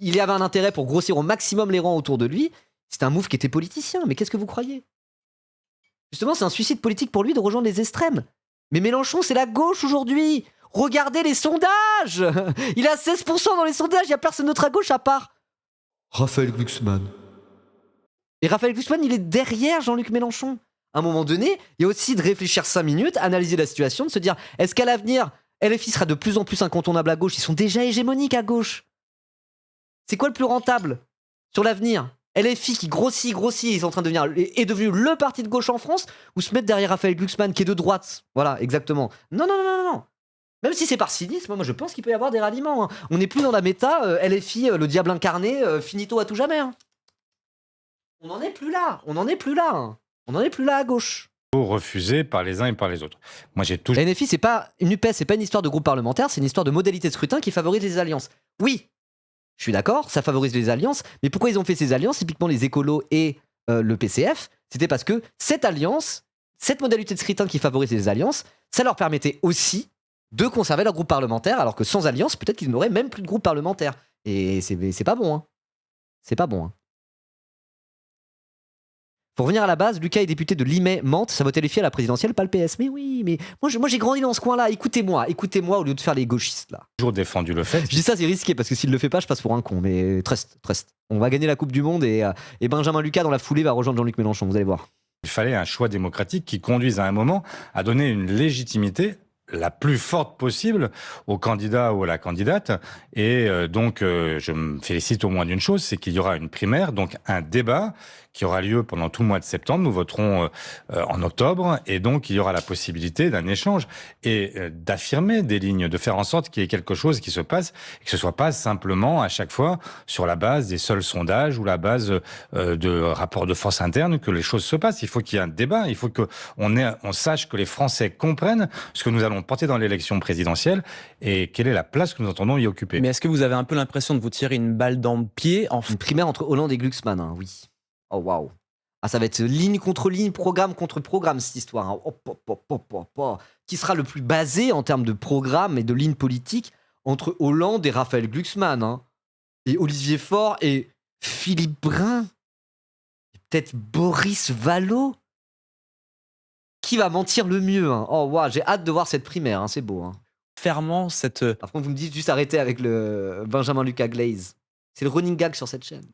il y avait un intérêt pour grossir au maximum les rangs autour de lui. C'est un move qui était politicien, mais qu'est-ce que vous croyez ? Justement, c'est un suicide politique pour lui de rejoindre les extrêmes. Mais Mélenchon, c'est la gauche aujourd'hui. Regardez les sondages. Il a 16% dans les sondages, il n'y a personne d'autre à gauche à part Raphaël Glucksmann. Et Raphaël Glucksmann, il est derrière Jean-Luc Mélenchon. À un moment donné, il y a aussi de réfléchir 5 minutes, analyser la situation, de se dire, est-ce qu'à l'avenir, LFI sera de plus en plus incontournable à gauche ? Ils sont déjà hégémoniques à gauche. C'est quoi le plus rentable sur l'avenir ? LFI qui grossit, ils sont en train de est devenu le parti de gauche en France, ou se mettre derrière Raphaël Glucksmann qui est de droite. Voilà, exactement. Non. Même si c'est par cynisme, moi je pense qu'il peut y avoir des ralliements. Hein. On n'est plus dans la méta LFI, le diable incarné, finito à tout jamais. Hein. On n'en est plus là. On n'en est plus là à gauche. Refusé par les uns et par les autres. Moi, j'ai toujours... La NFI, c'est pas une NUPES, c'est pas une histoire de groupe parlementaire, c'est une histoire de modalité de scrutin qui favorise les alliances. Oui, je suis d'accord, ça favorise les alliances, mais pourquoi ils ont fait ces alliances, typiquement les écolos et le PCF? C'était parce que cette alliance, cette modalité de scrutin qui favorise les alliances, ça leur permettait aussi de conserver leur groupe parlementaire, alors que sans alliance, peut-être qu'ils n'auraient même plus de groupe parlementaire. Et c'est pas bon, hein. C'est pas bon, hein. Pour revenir à la base, Lucas est député de Limay-Mantes, ça votait les filles à la présidentielle, pas le PS. Mais oui, mais moi j'ai grandi dans ce coin-là, écoutez-moi au lieu de faire les gauchistes là. toujours défendu le fait. Je dis ça, c'est risqué parce que s'il le fait pas, je passe pour un con. Mais trust. On va gagner la Coupe du Monde et Benjamin Lucas dans la foulée va rejoindre Jean-Luc Mélenchon, vous allez voir. Il fallait un choix démocratique qui conduise à un moment à donner une légitimité la plus forte possible au candidat ou à la candidate. Et donc, je me félicite au moins d'une chose, c'est qu'il y aura une primaire, donc un débat qui aura lieu pendant tout le mois de septembre. Nous voterons en octobre et donc il y aura la possibilité d'un échange et d'affirmer des lignes, de faire en sorte qu'il y ait quelque chose qui se passe et que ce soit pas simplement à chaque fois sur la base des seuls sondages ou la base de rapports de force interne que les choses se passent. Il faut qu'il y ait un débat, il faut qu'on sache que les Français comprennent ce que nous allons porter dans l'élection présidentielle et quelle est la place que nous entendons y occuper. Mais est-ce que vous avez un peu l'impression de vous tirer une balle dans le pied en Une primaire entre Hollande et Glucksmann, hein, oui. Oh waouh. Ah, ça va être ligne contre ligne, programme contre programme, cette histoire. Hein. Qui sera le plus basé en termes de programme et de ligne politique entre Hollande et Raphaël Glucksmann. Hein. Et Olivier Faure et Philippe Brun. Et peut-être Boris Vallaud. Qui va mentir le mieux, hein. Oh waouh, j'ai hâte de voir cette primaire, hein. C'est beau. Hein. fermant cette... Par contre, vous me dites juste arrêter avec le Benjamin Lucas Glaze. C'est le running gag sur cette chaîne.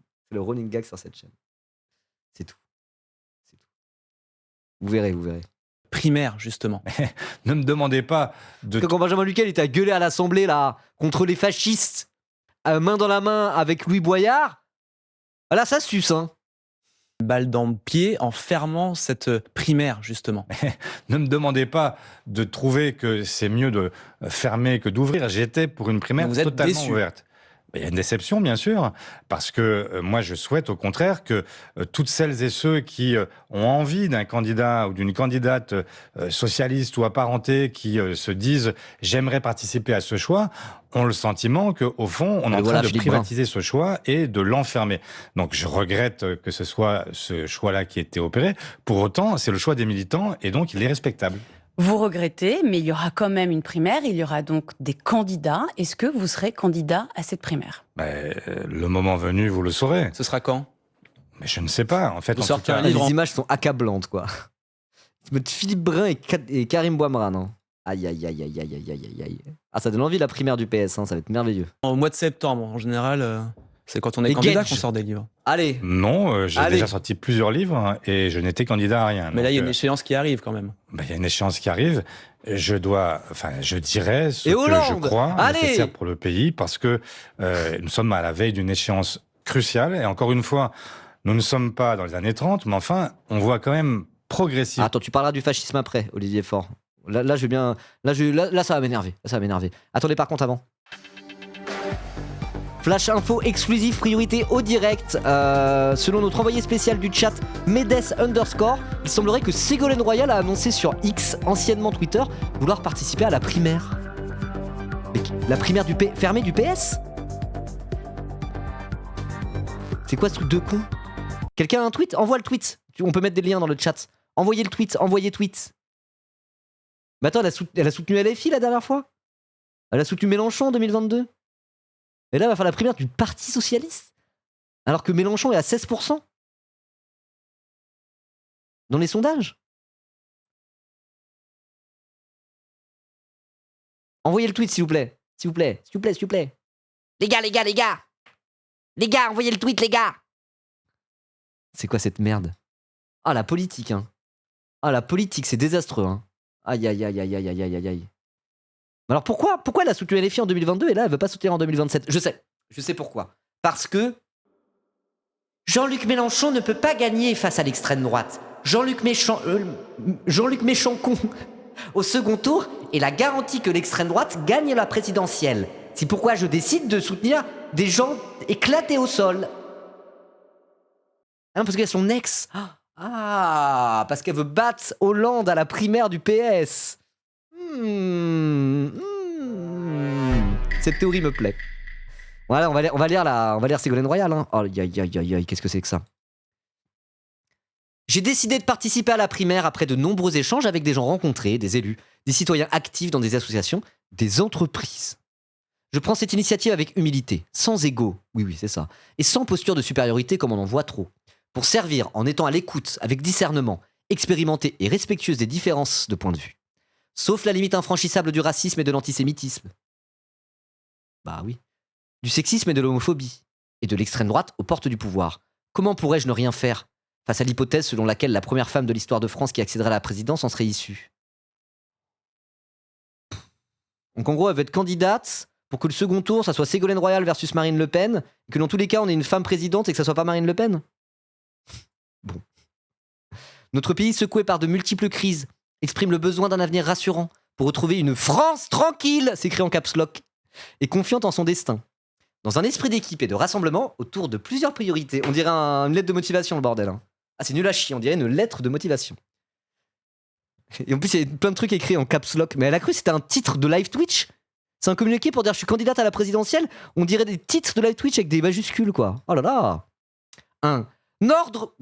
C'est tout. Vous verrez. primaire, justement. Ne me demandez pas de... Quand Benjamin Lucas il était à gueuler à l'Assemblée là, contre les fascistes, main dans la main avec Louis Boyard, là ça suce, hein. Balle dans le pied en fermant cette primaire, justement. Ne me demandez pas de trouver que c'est mieux de fermer que d'ouvrir. J'étais pour une primaire vous êtes totalement déçu. ouverte. Il y a une déception, bien sûr, parce que moi, je souhaite au contraire que toutes celles et ceux qui ont envie d'un candidat ou d'une candidate socialiste ou apparentée qui se disent « j'aimerais participer à ce choix », ont le sentiment qu'au fond, on est en train de privatiser ce choix et de l'enfermer. Donc, je regrette que ce soit ce choix-là qui ait été opéré. Pour autant, c'est le choix des militants et donc il est respectable. Vous regrettez, mais il y aura quand même une primaire, il y aura donc des candidats. Est-ce que vous serez candidat à cette primaire ? Le moment venu, vous le saurez. Ce sera quand ? Mais je ne sais pas. En fait, Vous en tout sortez cas, un livre Les images sont accablantes, quoi. Ils mettent Philippe Brun et Karim Bouamran, hein. Aïe. Ah, ça donne envie la primaire du PS, hein, ça va être merveilleux. Au mois de septembre, en général, c'est quand on est Les candidat gages. qu'on sort des livres. Allez, non, j'ai Allez. déjà sorti plusieurs livres et je n'étais candidat à rien. Mais là, il y a une Donc, échéance qui arrive quand même. il y a une échéance qui arrive. Je dirais ce Et que Hollande. je crois Allez. nécessaire pour le pays parce que nous sommes à la veille d'une échéance cruciale. Et encore une fois, nous ne sommes pas dans les années 30, mais enfin, on voit quand même progressivement. attends, tu parleras du fascisme après, Olivier Faure. Là, je vais bien. Là, ça va m'énerver. Attendez, par contre, avant. Flash info exclusif, priorité au direct. Selon notre envoyé spécial du chat, Medes_, il semblerait que Ségolène Royal a annoncé sur X, anciennement Twitter, vouloir participer à la primaire. Mais la primaire fermée du PS ? C'est quoi ce truc de con ? Quelqu'un a un tweet ? Envoie le tweet. On peut mettre des liens dans le chat. Envoyez le tweet, Mais attends, elle a soutenu LFI la dernière fois ? Elle a soutenu Mélenchon en 2022 ? Et là, elle va faire la primaire du Parti Socialiste ? Alors que Mélenchon est à 16% dans les sondages. Envoyez le tweet, s'il vous plaît. Les gars, envoyez le tweet, les gars. C'est quoi cette merde ? Ah, la politique, hein. Ah, la politique, c'est désastreux, hein. Aïe. Alors pourquoi elle a soutenu LFI en 2022 et là elle veut pas soutenir en 2027 ? Je sais pourquoi. Parce que Jean-Luc Mélenchon ne peut pas gagner face à l'extrême droite. Jean-Luc Mélenchon au second tour est la garantie que l'extrême droite gagne la présidentielle. C'est pourquoi je décide de soutenir des gens éclatés au sol. Ah non, parce qu'elle est son ex. Ah, parce qu'elle veut battre Hollande à la primaire du PS. Cette théorie me plaît. Voilà, on va lire Ségolène Royal. Hein. Oh, aïe, qu'est-ce que c'est que ça? J'ai décidé de participer à la primaire après de nombreux échanges avec des gens rencontrés, des élus, des citoyens actifs dans des associations, des entreprises. Je prends cette initiative avec humilité, sans ego, oui, c'est ça, et sans posture de supériorité comme on en voit trop, pour servir en étant à l'écoute, avec discernement, expérimenté et respectueuse des différences de point de vue. Sauf la limite infranchissable du racisme et de l'antisémitisme. Bah oui. Du sexisme et de l'homophobie, et de l'extrême droite aux portes du pouvoir. Comment pourrais-je ne rien faire face à l'hypothèse selon laquelle la première femme de l'histoire de France qui accéderait à la présidence en serait issue? Donc en gros, elle veut être candidate pour que le second tour, ça soit Ségolène Royal versus Marine Le Pen, et que dans tous les cas, on ait une femme présidente et que ça soit pas Marine Le Pen? Bon. Notre pays, secoué par de multiples crises, exprime le besoin d'un avenir rassurant pour retrouver une France tranquille, s'écrit en caps lock, et confiante en son destin. Dans un esprit d'équipe et de rassemblement autour de plusieurs priorités. On dirait une lettre de motivation, le bordel. Hein. Ah, c'est nul à chier, on dirait une lettre de motivation. Et en plus, il y a plein de trucs écrits en caps lock. Mais elle a cru que c'était un titre de live Twitch. C'est un communiqué pour dire je suis candidate à la présidentielle. On dirait des titres de live Twitch avec des majuscules, quoi. Oh là là. Un ordre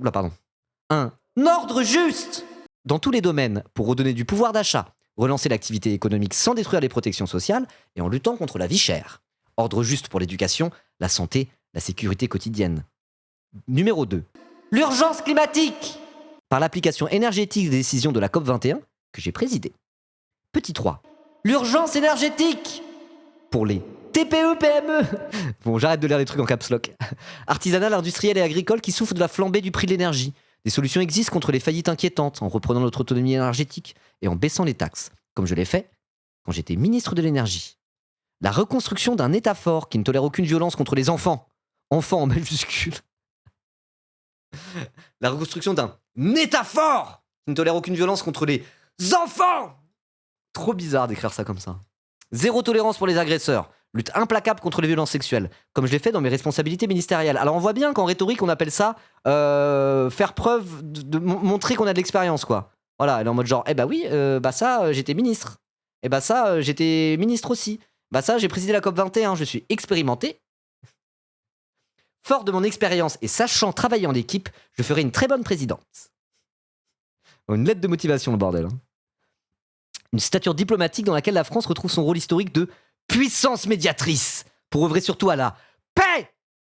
juste dans tous les domaines pour redonner du pouvoir d'achat, relancer l'activité économique sans détruire les protections sociales et en luttant contre la vie chère. Ordre juste pour l'éducation, la santé, la sécurité quotidienne. Numéro 2. L'urgence climatique par l'application énergétique des décisions de la COP21 que j'ai présidée. Petit 3. L'urgence énergétique pour les TPE-PME. Bon, j'arrête de lire les trucs en caps lock. Artisanales, industrielles et agricoles qui souffrent de la flambée du prix de l'énergie. Des solutions existent contre les faillites inquiétantes en reprenant notre autonomie énergétique et en baissant les taxes, comme je l'ai fait quand j'étais ministre de l'énergie. La reconstruction d'un État fort qui ne tolère aucune violence contre les enfants. Enfants en majuscule. La reconstruction d'un État fort qui ne tolère aucune violence contre les enfants. Trop bizarre d'écrire ça comme ça. Zéro tolérance pour les agresseurs. Lutte implacable contre les violences sexuelles, comme je l'ai fait dans mes responsabilités ministérielles. Alors on voit bien qu'en rhétorique, on appelle ça faire preuve, de montrer qu'on a de l'expérience, quoi. Voilà, elle est en mode genre, j'étais ministre. J'étais ministre aussi. J'ai présidé la COP21, je suis expérimenté. Fort de mon expérience et sachant travailler en équipe, je ferai une très bonne présidente. Une lettre de motivation, le bordel. Hein. Une stature diplomatique dans laquelle la France retrouve son rôle historique de puissance médiatrice pour œuvrer surtout à la paix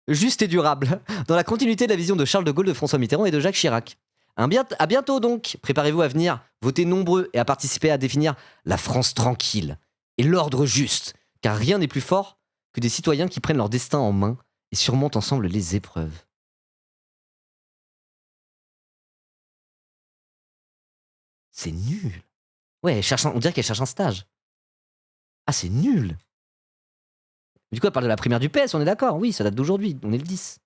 juste et durable, dans la continuité de la vision de Charles de Gaulle, de François Mitterrand et de Jacques Chirac. À bientôt donc, préparez-vous à venir voter nombreux et à participer à définir la France tranquille et l'ordre juste, car rien n'est plus fort que des citoyens qui prennent leur destin en main et surmontent ensemble les épreuves. C'est nul. Ouais, on dirait qu'elle cherche un stage. Ah, c'est nul. Du coup, elle parle de la primaire du PS, on est d'accord? Oui, ça date d'aujourd'hui, on est le 10.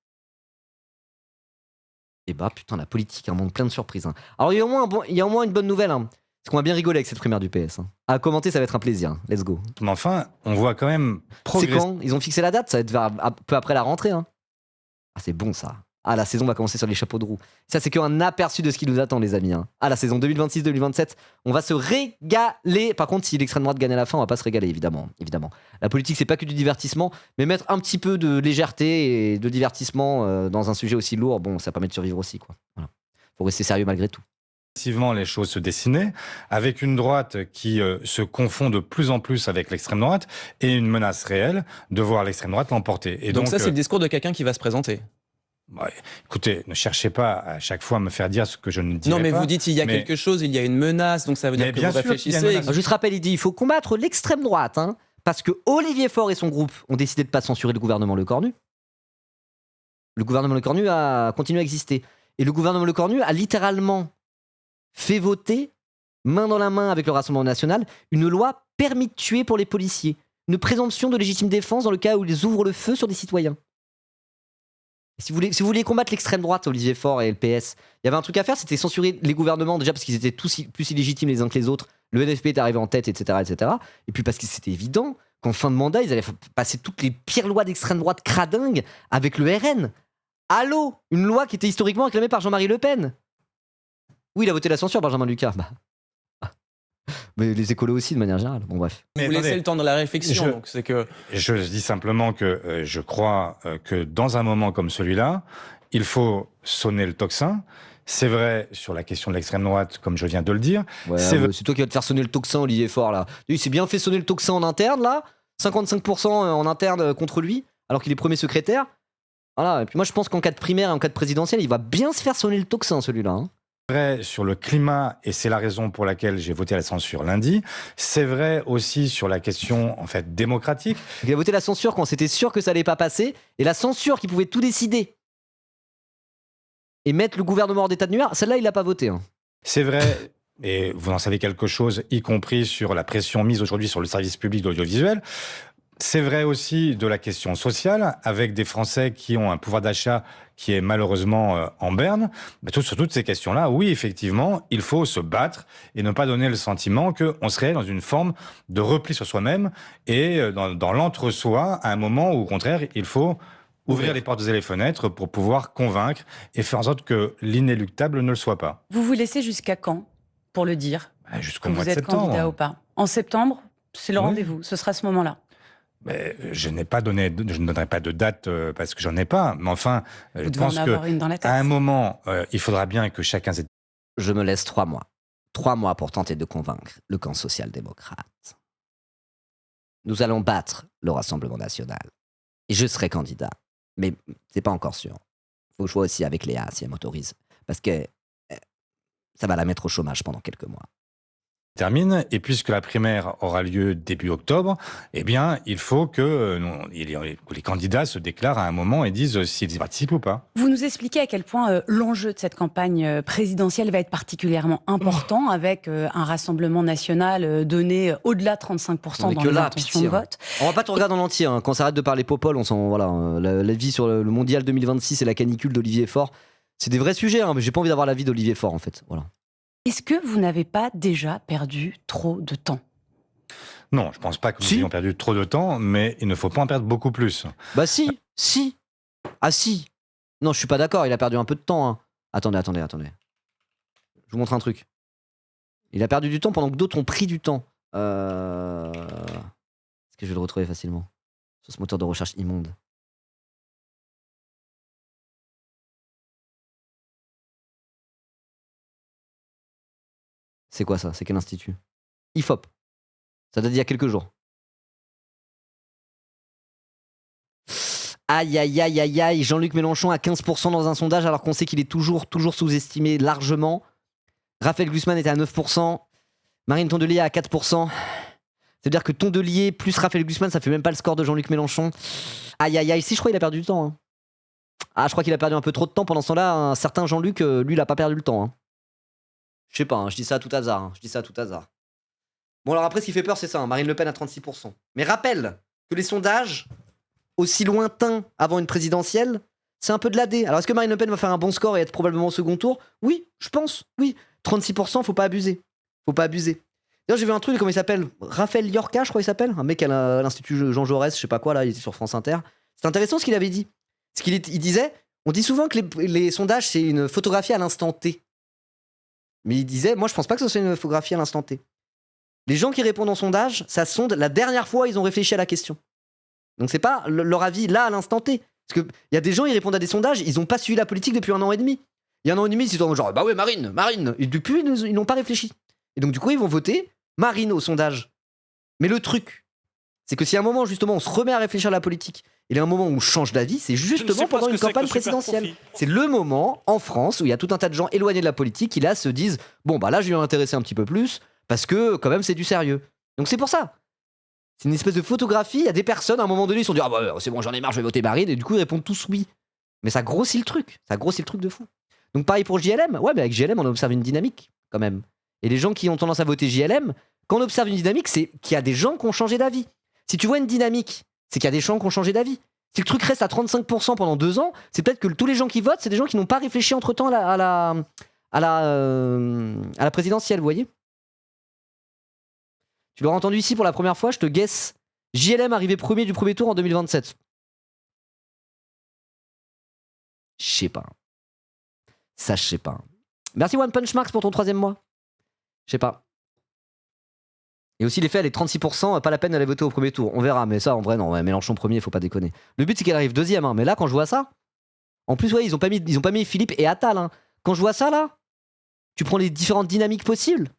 Et putain, la politique, un monde plein de surprises. Hein. Alors, il y a au moins une bonne nouvelle. Hein. Parce qu'on va bien rigoler avec cette primaire du PS. Hein. À commenter, ça va être un plaisir. Hein. Let's go. Mais enfin, on voit quand même C'est quand? Ils ont fixé la date? Ça va être peu après la rentrée. Hein. Ah, c'est bon, ça. Ah, la saison va commencer sur les chapeaux de roue. Ça, c'est qu'un aperçu de ce qui nous attend, les amis. Hein. Ah, la saison 2026-2027, on va se régaler. Par contre, si l'extrême droite gagne à la fin, on va pas se régaler, évidemment. La politique, c'est pas que du divertissement, mais mettre un petit peu de légèreté et de divertissement dans un sujet aussi lourd, bon, ça permet de survivre aussi, quoi. Voilà. Faut rester sérieux malgré tout. Effectivement, les choses se dessinaient, avec une droite qui se confond de plus en plus avec l'extrême droite, et une menace réelle de voir l'extrême droite l'emporter. Et donc ça, c'est le discours de quelqu'un qui va se présenter. Ouais, écoutez, ne cherchez pas à chaque fois à me faire dire ce que je ne dirai pas. Non, mais vous dites il y a quelque chose, il y a une menace, donc ça veut dire que vous réfléchissez. Je te rappelle, il dit il faut combattre l'extrême droite, hein, parce que Olivier Faure et son groupe ont décidé de ne pas censurer le gouvernement Lecornu. Le gouvernement Lecornu a continué à exister. Et le gouvernement Lecornu a littéralement fait voter, main dans la main avec le Rassemblement national, une loi permis de tuer pour les policiers. Une présomption de légitime défense dans le cas où ils ouvrent le feu sur des citoyens. Si vous vouliez combattre l'extrême droite, Olivier Faure et le PS, il y avait un truc à faire, c'était censurer les gouvernements, déjà parce qu'ils étaient tous plus illégitimes les uns que les autres. Le NFP est arrivé en tête, etc., etc. Et puis parce que c'était évident qu'en fin de mandat, ils allaient passer toutes les pires lois d'extrême droite cradingues avec le RN. Allô, une loi qui était historiquement réclamée par Jean-Marie Le Pen. Oui, il a voté la censure, Benjamin Lucas. Mais les écolos aussi, de manière générale. Bon, bref. Vous laissez le temps de la réflexion, donc c'est que... Je dis simplement que je crois que dans un moment comme celui-là, il faut sonner le tocsin. C'est vrai sur la question de l'extrême droite, comme je viens de le dire. Ouais, c'est toi qui vas te faire sonner le tocsin, Olivier Faure, là. Il s'est bien fait sonner le tocsin en interne, là. 55% en interne contre lui, alors qu'il est premier secrétaire. Voilà. Et puis moi, je pense qu'en cas de primaire et en cas de présidentielle, il va bien se faire sonner le tocsin, celui-là. Hein. Vrai sur le climat, et c'est la raison pour laquelle j'ai voté la censure lundi. C'est vrai aussi sur la question, en fait, démocratique. Il a voté la censure quand c'était sûr que ça allait pas passer, et la censure qui pouvait tout décider et mettre le gouvernement hors d'état de nuire, celle-là, il l'a pas voté. Hein. C'est vrai, et vous en savez quelque chose, y compris sur la pression mise aujourd'hui sur le service public de l'audiovisuel. C'est vrai aussi de la question sociale, avec des Français qui ont un pouvoir d'achat qui est malheureusement en berne. Sur toutes ces questions-là, oui, effectivement, il faut se battre et ne pas donner le sentiment qu'on serait dans une forme de repli sur soi-même et dans l'entre-soi, à un moment où, au contraire, il faut ouvrir les portes et les fenêtres pour pouvoir convaincre et faire en sorte que l'inéluctable ne le soit pas. Vous vous laissez jusqu'à quand pour le dire Jusqu'au que mois vous de êtes septembre. candidat ou pas? En septembre, c'est le rendez-vous, ce sera ce moment-là. Mais je ne donnerai pas de date parce que j'en ai pas. Mais enfin, je pense qu'à un moment, il faudra bien que chacun... Je me laisse 3 mois. 3 mois pour tenter de convaincre le camp social-démocrate. Nous allons battre le Rassemblement national. Et je serai candidat. Mais c'est pas encore sûr. Faut que je vois aussi avec Léa si elle m'autorise. Parce que ça va la mettre au chômage pendant quelques mois. Termine, et puisque la primaire aura lieu début octobre, eh bien, il faut que les candidats se déclarent à un moment et disent s'ils y participent ou pas. Vous nous expliquez à quel point l'enjeu de cette campagne présidentielle va être particulièrement important, avec un rassemblement national donné au-delà de 35% dans les intentions de vote. On va pas tout regarder en entier. Hein. Quand on s'arrête de parler Popol, on s'en voilà. La vie sur le mondial 2026 et la canicule d'Olivier Faure, c'est des vrais sujets. Hein, mais j'ai pas envie d'avoir l'avis d'Olivier Faure en fait. Voilà. Est-ce que vous n'avez pas déjà perdu trop de temps ? Non, je pense pas que nous ayons perdu trop de temps, mais il ne faut pas en perdre beaucoup plus. Bah si. Ah si. Non, je suis pas d'accord, il a perdu un peu de temps. Hein. Attendez. Je vous montre un truc. Il a perdu du temps pendant que d'autres ont pris du temps. Est-ce que je vais le retrouver facilement sur ce moteur de recherche immonde ? C'est quoi ça ? C'est quel institut ? IFOP. Ça date d'il y a quelques jours. Aïe, Jean-Luc Mélenchon à 15% dans un sondage alors qu'on sait qu'il est toujours sous-estimé largement. Raphaël Glucksmann était à 9%. Marine Tondelier à 4%. C'est-à-dire que Tondelier plus Raphaël Glucksmann, ça fait même pas le score de Jean-Luc Mélenchon. Aïe, si je crois qu'il a perdu du temps. Hein. Ah, je crois qu'il a perdu un peu trop de temps pendant ce temps-là. Un certain Jean-Luc, lui, il a pas perdu le temps. Hein. Je sais pas, hein, je dis ça à tout hasard. Bon, alors après, ce qui fait peur, c'est ça. Hein, Marine Le Pen à 36%. Mais rappelle que les sondages, aussi lointains avant une présidentielle, c'est un peu de l'AD. Alors, est-ce que Marine Le Pen va faire un bon score et être probablement au second tour ? Oui, je pense. Oui. 36%, faut pas abuser. D'ailleurs, j'ai vu un truc, comment il s'appelle ? Raphaël Yorka, je crois qu'il s'appelle. Un mec à l'Institut Jean Jaurès, je sais pas quoi, là, il était sur France Inter. C'est intéressant ce qu'il avait dit. Il disait, on dit souvent que les sondages, c'est une photographie à l'instant T. Mais il disait, moi je pense pas que ce soit une photographie à l'instant T. Les gens qui répondent en sondage, ça sonde la dernière fois ils ont réfléchi à la question. Donc c'est pas leur avis là à l'instant T. Parce qu'il y a des gens, ils répondent à des sondages, ils ont pas suivi la politique depuis 1 an et demi. Il y a 1 an et demi, ils sont genre, bah ouais, Marine. Et depuis, ils n'ont pas réfléchi. Et donc du coup, ils vont voter Marine au sondage. Mais le truc, c'est que si à un moment, justement, on se remet à réfléchir à la politique, il y a un moment où on change d'avis, c'est justement pendant une campagne présidentielle. C'est le moment, en France, où il y a tout un tas de gens éloignés de la politique qui là se disent, bon bah là je vais m'intéresser un petit peu plus, parce que quand même c'est du sérieux. Donc c'est pour ça. C'est une espèce de photographie, il y a des personnes, à un moment donné, ils se sont dit, ah bah c'est bon, j'en ai marre, je vais voter Marine, et du coup ils répondent tous oui. Mais ça grossit le truc de fou. Donc pareil pour JLM, ouais mais avec JLM on observe une dynamique, quand même. Et les gens qui ont tendance à voter JLM, quand on observe une dynamique, c'est qu'il y a des gens qui ont changé d'avis. Si tu vois une dynamique, c'est qu'il y a des gens qui ont changé d'avis. Si le truc reste à 35% pendant 2 ans, c'est peut-être que tous les gens qui votent, c'est des gens qui n'ont pas réfléchi entre-temps à la présidentielle, vous voyez. Tu l'auras entendu ici pour la première fois, je te guesse. JLM arrivé premier du premier tour en 2027. Je sais pas. Ça, je sais pas. Merci One Punch Marks pour ton 3e mois. Je sais pas. Et aussi l'effet, elle est 36%, pas la peine d'aller voter au premier tour. On verra, mais ça, en vrai, non. Ouais, Mélenchon premier, faut pas déconner. Le but, c'est qu'elle arrive 2e. Hein. Mais là, quand je vois ça, en plus, ouais, ils ont pas mis Philippe et Attal. Hein. Quand je vois ça, là, tu prends les différentes dynamiques possibles.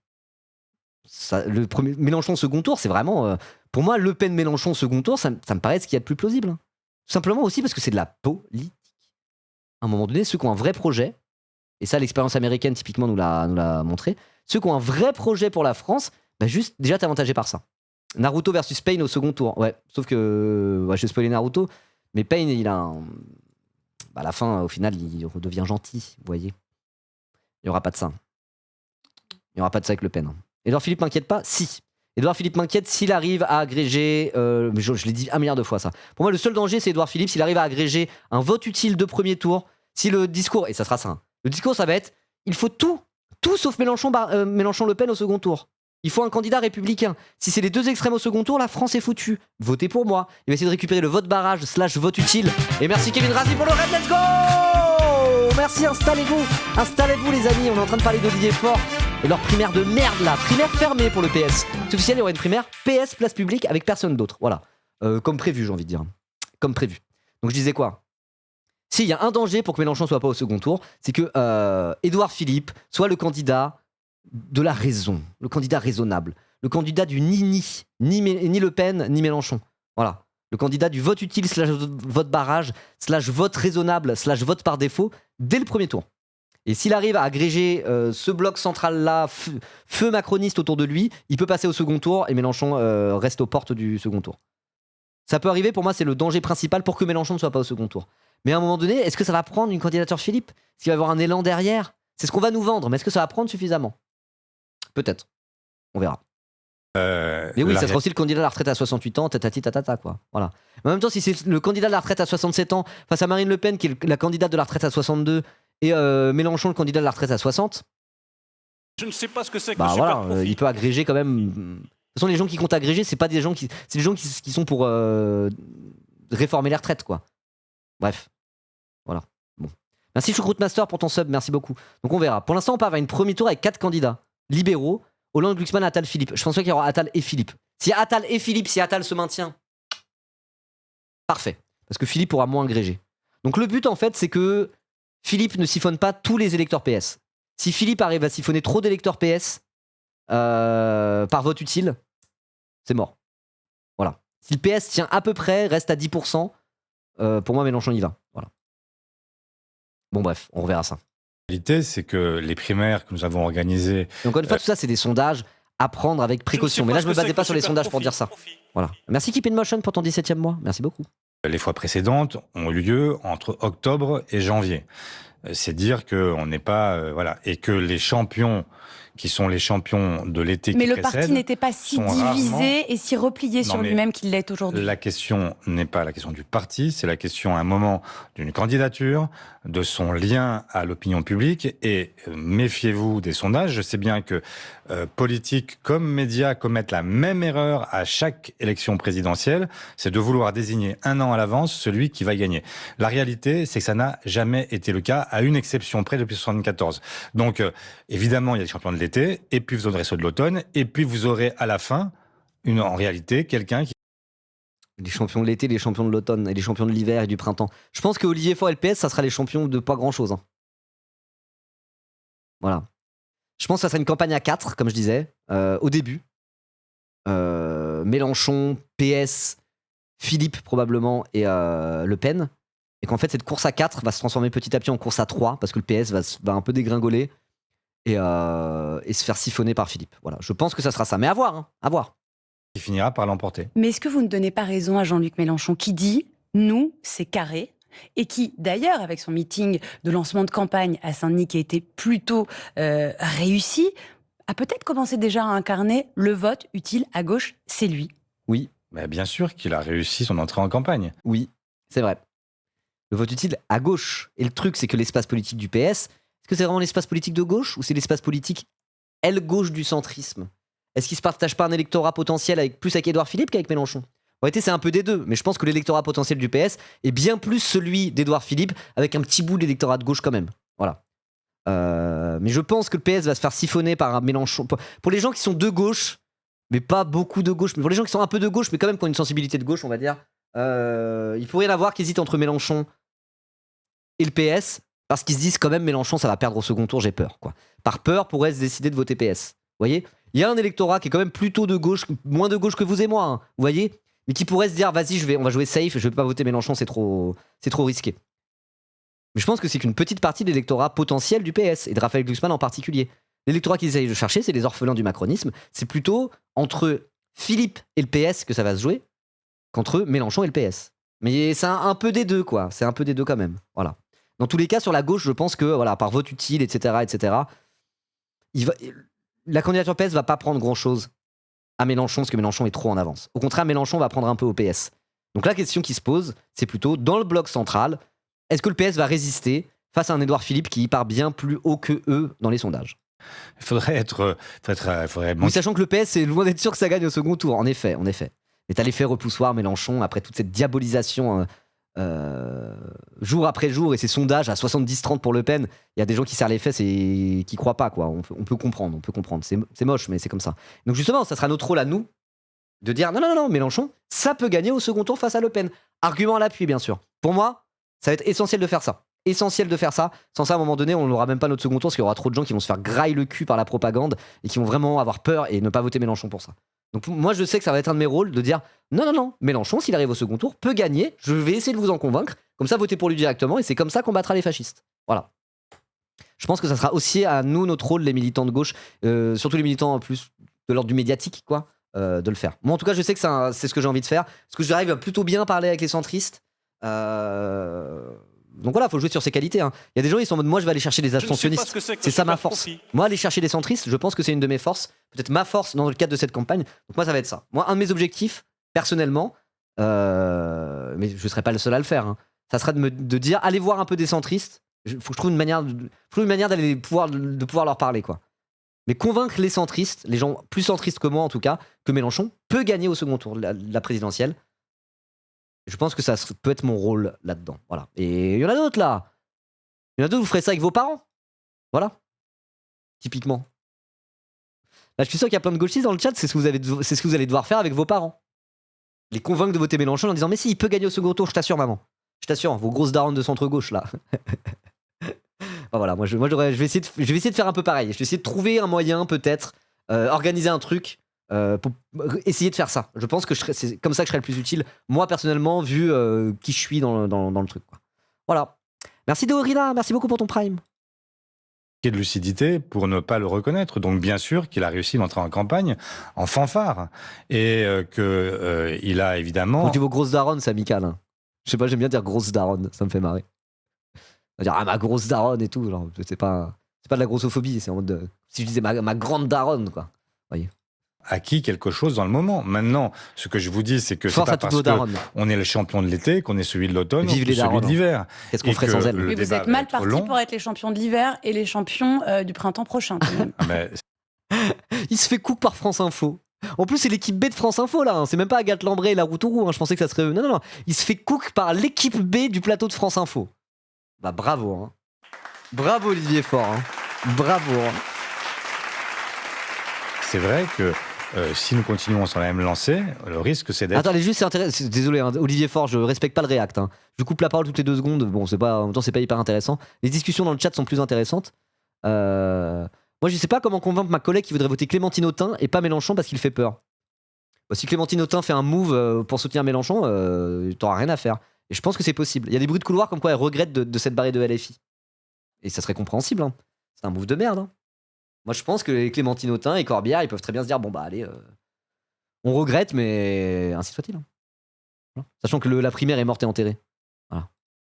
Ça, le premier Mélenchon second tour, c'est vraiment... pour moi, Le Pen Mélenchon second tour, ça me paraît ce qu'il y a de plus plausible. Hein. Tout simplement aussi parce que c'est de la politique. À un moment donné, ceux qui ont un vrai projet, et ça, l'expérience américaine, typiquement, nous l'a montré, ceux qui ont un vrai projet pour la France, bah juste, déjà, t'es avantagé par ça. Naruto versus Pain au second tour. Ouais, sauf que... Ouais, je vais spoiler Naruto, mais Pain, il a un... Bah, à la fin, au final, il redevient gentil, vous voyez. Il n'y aura pas de ça. Il n'y aura pas de ça avec Le Pen. Édouard Philippe m'inquiète pas? Si. Édouard Philippe m'inquiète s'il arrive à agréger... je l'ai dit 1 milliard de fois, ça. Pour moi, le seul danger, c'est Édouard Philippe, s'il arrive à agréger un vote utile de premier tour, si le discours... Et ça sera ça. Hein, le discours, ça va être... Il faut tout sauf Mélenchon-Le Pen au second tour. Il faut un candidat républicain. Si c'est les 2 extrêmes au second tour, la France est foutue. Votez pour moi. Il va essayer de récupérer le vote barrage / vote utile. Et merci Kevin Razi pour le raid. Let's go! Merci, installez-vous les amis. On est en train de parler d'Olivier Faure et leur primaire de merde là. Primaire fermée pour le PS. C'est officiel, il y aura une primaire PS place publique avec personne d'autre. Voilà. Comme prévu, j'ai envie de dire. Comme prévu. Donc je disais quoi? S'il y a un danger pour que Mélenchon soit pas au second tour, c'est que Édouard Philippe soit le candidat de la raison, le candidat raisonnable, le candidat du ni Le Pen, ni Mélenchon. Voilà. Le candidat du vote utile / vote barrage / vote raisonnable / vote par défaut dès le premier tour. Et s'il arrive à agréger ce bloc central-là, feu macroniste autour de lui, il peut passer au second tour et Mélenchon reste aux portes du second tour. Ça peut arriver, pour moi, c'est le danger principal pour que Mélenchon ne soit pas au second tour. Mais à un moment donné, est-ce que ça va prendre une candidature Philippe? Est-ce qu'il va y avoir un élan derrière? C'est ce qu'on va nous vendre, mais est-ce que ça va prendre suffisamment? Peut-être. On verra. Mais oui, ça sera aussi le candidat à la retraite à 68 ans, tatata, quoi. Voilà. Mais en même temps, si c'est le candidat de la retraite à 67 ans face à Marine Le Pen, qui est la candidate de la retraite à 62, et Mélenchon, le candidat de la retraite à 60, Je ne sais pas ce que c'est que bah le super voilà, profit. il peut agréger quand même. De toute façon, les gens qui comptent agréger, c'est pas des gens qui. C'est des gens qui sont pour réformer les retraites, quoi. Bref. Voilà. Bon. Merci Choucroute Master pour ton sub, merci beaucoup. Donc on verra. Pour l'instant, on part vers une premier tour avec 4 candidats libéraux. Hollande, Glucksmann, Attal, Philippe. Je pense pas qu'il y aura Attal et Philippe. Si Attal et Philippe, si Attal se maintient, parfait. Parce que Philippe aura moins agrégé. Donc le but, en fait, c'est que Philippe ne siphonne pas tous les électeurs PS. Si Philippe arrive à siphonner trop d'électeurs PS par vote utile, c'est mort. Voilà. Si le PS tient à peu près, reste à 10%, pour moi, Mélenchon y va. Voilà. Bon, bref, on reverra ça. La réalité, c'est que les primaires que nous avons organisées, Et encore une fois, tout ça, c'est des sondages à prendre avec précaution. Mais là, je me basais pas sur les sondages pour dire ça. Voilà. Merci Keep in Motion pour ton 17e mois. Merci beaucoup. les fois précédentes, ont eu lieu entre octobre et janvier. C'est dire qu'on n'est pas... voilà. Et que les champions qui sont les champions de l'été qui précède... Mais le parti n'était pas si divisé et si replié sur lui-même qu'il l'est aujourd'hui. La question n'est pas la question du parti, c'est la question à un moment d'une candidature, de son lien à l'opinion publique. Et méfiez-vous des sondages. Je sais bien que politiques comme médias commettent la même erreur à chaque élection présidentielle, c'est de vouloir désigner un an à l'avance celui qui va gagner. La réalité, c'est que ça n'a jamais été le cas, à une exception près depuis 1974. Donc, évidemment, il y a des champions de l'été, et puis vous aurez ceux de l'automne, et puis vous aurez à la fin, en réalité, quelqu'un qui... Les champions de l'été, les champions de l'automne, et les champions de l'hiver et du printemps. Je pense que Olivier Faure et le PS, ça sera les champions de pas grand-chose. Hein. Voilà. Je pense que ça sera une campagne à 4, comme je disais, au début. Mélenchon, PS, Philippe probablement, et Le Pen. Et qu'en fait, cette course à 4 va se transformer petit à petit en course à 3, parce que le PS va un peu dégringoler et se faire siphonner par Philippe. Voilà. Je pense que ça sera ça. Mais à voir, hein, à voir. Qui finira par l'emporter. Mais est-ce que vous ne donnez pas raison à Jean-Luc Mélenchon qui dit « nous, c'est carré » et qui, d'ailleurs, avec son meeting de lancement de campagne à Saint-Denis qui a été plutôt réussi, a peut-être commencé déjà à incarner le vote utile à gauche, c'est lui. Oui. Mais bien sûr qu'il a réussi son entrée en campagne. Oui. C'est vrai. Le vote utile à gauche. Et le truc, c'est que l'espace politique du PS, est-ce que c'est vraiment l'espace politique de gauche ou c'est l'espace politique aile gauche du centrisme? Est-ce qu'il se partage pas un électorat potentiel plus avec Édouard Philippe qu'avec Mélenchon? En réalité, c'est un peu des deux, mais je pense que l'électorat potentiel du PS est bien plus celui d'Édouard Philippe avec un petit bout d'électorat de gauche quand même. Voilà. Mais je pense que le PS va se faire siphonner par un Mélenchon. Pour les gens qui sont de gauche, mais pas beaucoup de gauche, mais pour les gens qui sont un peu de gauche, mais quand même qui ont une sensibilité de gauche, on va dire, il pourrait y en avoir qui hésitent entre Mélenchon et le PS, parce qu'ils se disent quand même Mélenchon, ça va perdre au second tour, j'ai peur. Quoi. Par peur, pourrait se décider de voter PS. Vous voyez? Il y a un électorat qui est quand même plutôt de gauche, moins de gauche que vous et moi, hein, vous voyez? Mais qui pourrait se dire, vas-y, on va jouer safe, je vais pas voter Mélenchon, c'est trop risqué. Mais je pense que c'est qu'une petite partie de l'électorat potentiel du PS, et de Raphaël Glucksmann en particulier. L'électorat qu'ils essayent de chercher, c'est les orphelins du macronisme. C'est plutôt entre Philippe et le PS que ça va se jouer, qu'entre Mélenchon et le PS. Mais c'est un peu des deux, quoi. C'est un peu des deux quand même. Voilà. Dans tous les cas, sur la gauche, je pense que, voilà, par vote utile, etc., la candidature PS va pas prendre grand-chose à Mélenchon, parce que Mélenchon est trop en avance. Au contraire, Mélenchon va prendre un peu au PS. Donc la question qui se pose, c'est plutôt, dans le bloc central, est-ce que le PS va résister face à un Édouard Philippe qui part bien plus haut que eux dans les sondages? Il faudrait Oui, sachant que le PS, c'est loin d'être sûr que ça gagne au second tour, en effet. Mais t'as l'effet repoussoir Mélenchon, après toute cette diabolisation jour après jour, et ces sondages à 70-30 pour Le Pen, il y a des gens qui serrent les fesses et qui croient pas, quoi. On peut comprendre. C'est moche, mais c'est comme ça. Donc justement, ça sera notre rôle à nous de dire non, Mélenchon, ça peut gagner au second tour face à Le Pen. Argument à l'appui, bien sûr. Pour moi, ça va être essentiel de faire ça. Sans ça, à un moment donné, on n'aura même pas notre second tour parce qu'il y aura trop de gens qui vont se faire grailler le cul par la propagande et qui vont vraiment avoir peur et ne pas voter Mélenchon pour ça. Donc moi, je sais que ça va être un de mes rôles de dire non, Mélenchon, s'il arrive au second tour, peut gagner. Je vais essayer de vous en convaincre. Comme ça, votez pour lui directement et c'est comme ça qu'on battra les fascistes. Voilà. Je pense que ça sera aussi à nous, notre rôle, les militants de gauche, surtout les militants en plus de l'ordre du médiatique, quoi, de le faire. Moi, en tout cas, je sais que c'est ce que j'ai envie de faire parce que j'arrive à plutôt bien parler avec les centristes. Donc voilà, faut jouer sur ses qualités. Hein. Il y a des gens, ils sont en mode moi je vais aller chercher des abstentionnistes. C'est ça ma force. Moi, aller chercher des centristes, je pense que c'est une de mes forces. Peut-être ma force dans le cadre de cette campagne. Donc moi, ça va être ça. Moi, un de mes objectifs, personnellement, mais je ne serai pas le seul à le faire, hein, ça sera de dire allez voir un peu des centristes. Faut que je trouve une manière d'aller de pouvoir leur parler, quoi. Mais convaincre les centristes, les gens plus centristes que moi en tout cas, que Mélenchon peut gagner au second tour de la présidentielle. Je pense que ça peut être mon rôle là-dedans. Voilà. Et il y en a d'autres là. Il y en a d'autres, vous ferez ça avec vos parents. Voilà. Typiquement. Là, je suis sûr qu'il y a plein de gauchistes dans le chat, c'est ce que vous allez devoir faire avec vos parents. Les convaincre de voter Mélenchon en disant mais si, il peut gagner au second tour, je t'assure, maman. Je t'assure, vos grosses daronnes de centre-gauche là. Enfin, voilà, moi je vais essayer de faire un peu pareil. Je vais essayer de trouver un moyen, peut-être, organiser un truc. Pour essayer de faire ça. Je pense que c'est comme ça que je serai le plus utile, moi personnellement, vu qui je suis dans le truc, quoi. Voilà. Merci Deorina, merci beaucoup pour ton prime. De lucidité pour ne pas le reconnaître. Donc bien sûr qu'il a réussi d'entrer en campagne en fanfare et qu'il a évidemment... Quand tu dis vos grosses daronnes, c'est amical. Hein. Je sais pas, j'aime bien dire grosse daronne, ça me fait marrer. On va dire ma grosse daronne et tout, genre, c'est pas de la grossophobie, c'est en mode si je disais ma grande daronne, quoi. Voyez. Acquis quelque chose dans le moment. Maintenant, ce que je vous dis, c'est que c'est pas parce qu'on est le champion de l'été qu'on est celui de l'automne ou celui de l'hiver. Qu'est-ce qu'on ferait sans elle? Oui, vous êtes mal partis pour être les champions de l'hiver et les champions du printemps prochain. Il se fait cook par France Info. En plus, c'est l'équipe B de France Info, là. Hein. C'est même pas Agathe Lambray et la Routouroux. Hein. Je pensais que ça serait eux. Non. Il se fait cook par l'équipe B du plateau de France Info. Bah bravo. Hein. Bravo Olivier Faure. Hein. Bravo. Hein. C'est vrai que si nous continuons sur la même lancée, le risque c'est d'être... Attendez, juste, c'est intéressant. Désolé, hein, Olivier Faure, je respecte pas le React. Hein. Je coupe la parole toutes les 2 secondes. Bon, en même temps, c'est pas hyper intéressant. Les discussions dans le chat sont plus intéressantes. Moi, je sais pas comment convaincre ma collègue qui voudrait voter Clémentine Autain et pas Mélenchon parce qu'il fait peur. Bah, si Clémentine Autain fait un move pour soutenir Mélenchon, t'auras rien à faire. Et je pense que c'est possible. Il y a des bruits de couloir comme quoi elle regrette de s'être barrée de LFI. Et ça serait compréhensible. Hein. C'est un move de merde. Hein. Moi, je pense que Clémentine Autain et Corbière, ils peuvent très bien se dire bon, bah, allez, on regrette, mais ainsi soit-il. Hein. Voilà. Sachant que la primaire est morte et enterrée. Voilà.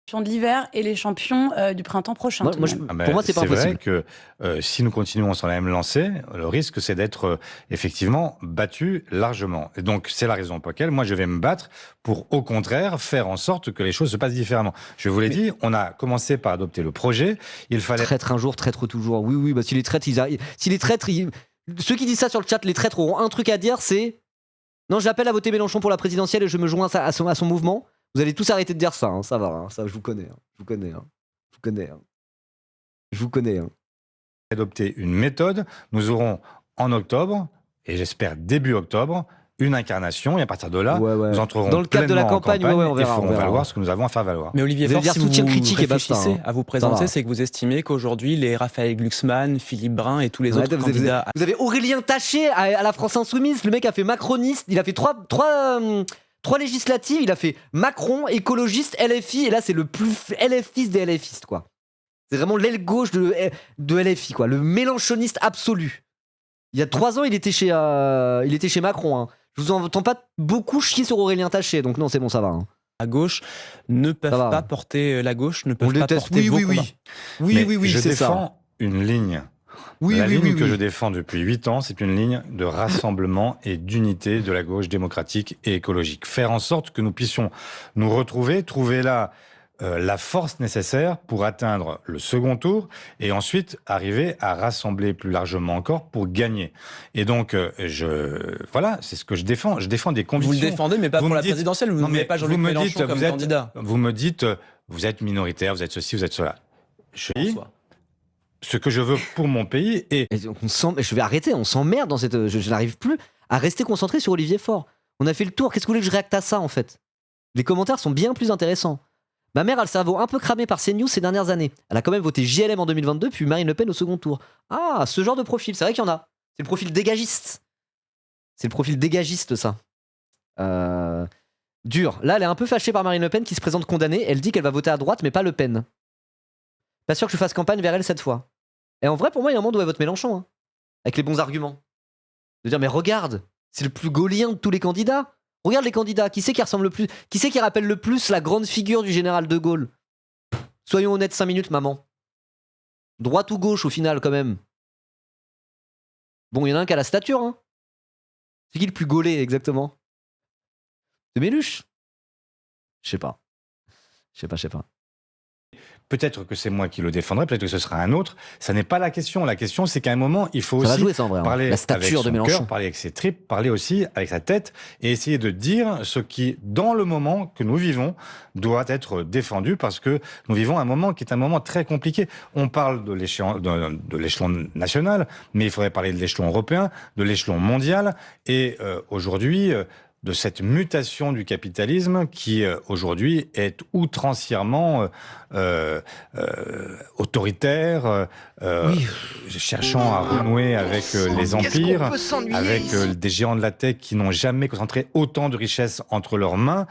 champions de l'hiver et les champions du printemps prochain. Moi, tout moi, de je- même. Ah ben, pour moi, c'est pas vrai impossible. que si nous continuons sur la même lancée, le risque c'est d'être effectivement battu largement. Et donc c'est la raison pour laquelle moi je vais me battre pour au contraire faire en sorte que les choses se passent différemment. Je vous l'ai dit, on a commencé par adopter le projet. Il fallait Traître un jour, traître toujours. Oui, oui, bah si les traîtres, ceux qui disent ça sur le chat, les traîtres auront un truc à dire, c'est non, j'appelle à voter Mélenchon pour la présidentielle et je me joins à son mouvement. Vous allez tous arrêter de dire ça, hein, ça va, hein, ça je vous connais, hein, je vous connais, hein, je vous connais, hein. Je vous connais. Hein. adopter une méthode. Nous aurons en octobre, et j'espère début octobre, une incarnation, et à partir de là, Ouais, ouais. nous entrerons Dans le cadre de la pleinement en campagne, ouais, on verra, et ferons on verra. valoir ce que nous avons à faire valoir. Mais Olivier Vous allez Faure, dire si soutien vous critique et basta, réfléchissez hein. à vous Ça présenter, va. c'est que vous estimez qu'aujourd'hui, les Raphaël Glucksmann, Philippe Brun et tous les Ouais, autres vous avez- candidats Vous avez Aurélien Taché à la France Insoumise, le mec a fait macroniste, il a fait trois législatives, il a fait Macron, écologiste, LFI, et là c'est le plus LFiste des LFistes, quoi. C'est vraiment l'aile gauche de LFI, quoi, le mélenchoniste absolu. Il y a 3 ans, il était chez Macron. Hein. Je vous entends pas beaucoup chier sur Aurélien Taché, donc non, c'est bon, ça va. Hein. à gauche ne peuvent Ça va. pas porter la gauche, ne On peuvent le pas déteste. porter vos combats. Mais je c'est ça. défends une ligne. Oui, la oui, ligne oui, que oui. je défends depuis 8 ans, c'est une ligne de rassemblement et d'unité de la gauche démocratique et écologique. Faire en sorte que nous puissions nous retrouver, trouver là la force nécessaire pour atteindre le second tour et ensuite arriver à rassembler plus largement encore pour gagner. Et donc, voilà, c'est ce que je défends. Je défends des Vous convictions. le défendez, mais pas Vous pour me la dites- présidentielle. Vous ne Non, voulez mais pas Jean-Luc vous me Mélenchon dites, comme vous êtes- candidat. Vous me dites, vous êtes minoritaire, vous êtes ceci, vous êtes cela. Je dis François. ce que je veux pour mon pays et Et je vais arrêter, on s'emmerde dans cette. Je n'arrive plus à rester concentré sur Olivier Faure. On a fait le tour, qu'est-ce que vous voulez que je réacte à ça en fait? Les commentaires sont bien plus intéressants. Ma mère a le cerveau un peu cramé par CNews ces dernières années. Elle a quand même voté JLM en 2022, puis Marine Le Pen au second tour. Ah, ce genre de profil, c'est vrai qu'il y en a. C'est le profil dégagiste. C'est le profil dégagiste, ça. Dur. Là, elle est un peu fâchée par Marine Le Pen qui se présente condamnée. Elle dit qu'elle va voter à droite, mais pas Le Pen. Pas sûr que je fasse campagne vers elle cette fois. Et en vrai, pour moi, il y a un moment où elle vote Mélenchon. Hein, avec les bons arguments. De dire, mais regarde, c'est le plus gaulien de tous les candidats. Regarde les candidats, qui c'est qui ressemble le plus, qui c'est qui rappelle le plus la grande figure du général de Gaulle? Soyons honnêtes 5 minutes, maman. Droite ou gauche au final, quand même? Bon, il y en a un qui a la stature, hein. C'est qui le plus gaulé, exactement? C'est Méluche? Je sais pas. Je sais pas. peut-être que c'est moi qui le défendrai, peut-être que ce sera un autre. Ça n'est pas la question. La question, c'est qu'à un moment, il faut Ça va aussi jouer ça en vrai. Hein. parler La avec stature de son Mélenchon. cœur, parler avec ses tripes, parler aussi avec sa tête et essayer de dire ce qui, dans le moment que nous vivons, doit être défendu parce que nous vivons un moment qui est un moment très compliqué. On parle de l'échelon national, mais il faudrait parler de l'échelon européen, de l'échelon mondial et aujourd'hui, de cette mutation du capitalisme qui, aujourd'hui, est outrancièrement autoritaire, Oui. cherchant à renouer avec les empires, avec des géants de la tech qui n'ont jamais concentré autant de richesses entre leurs mains,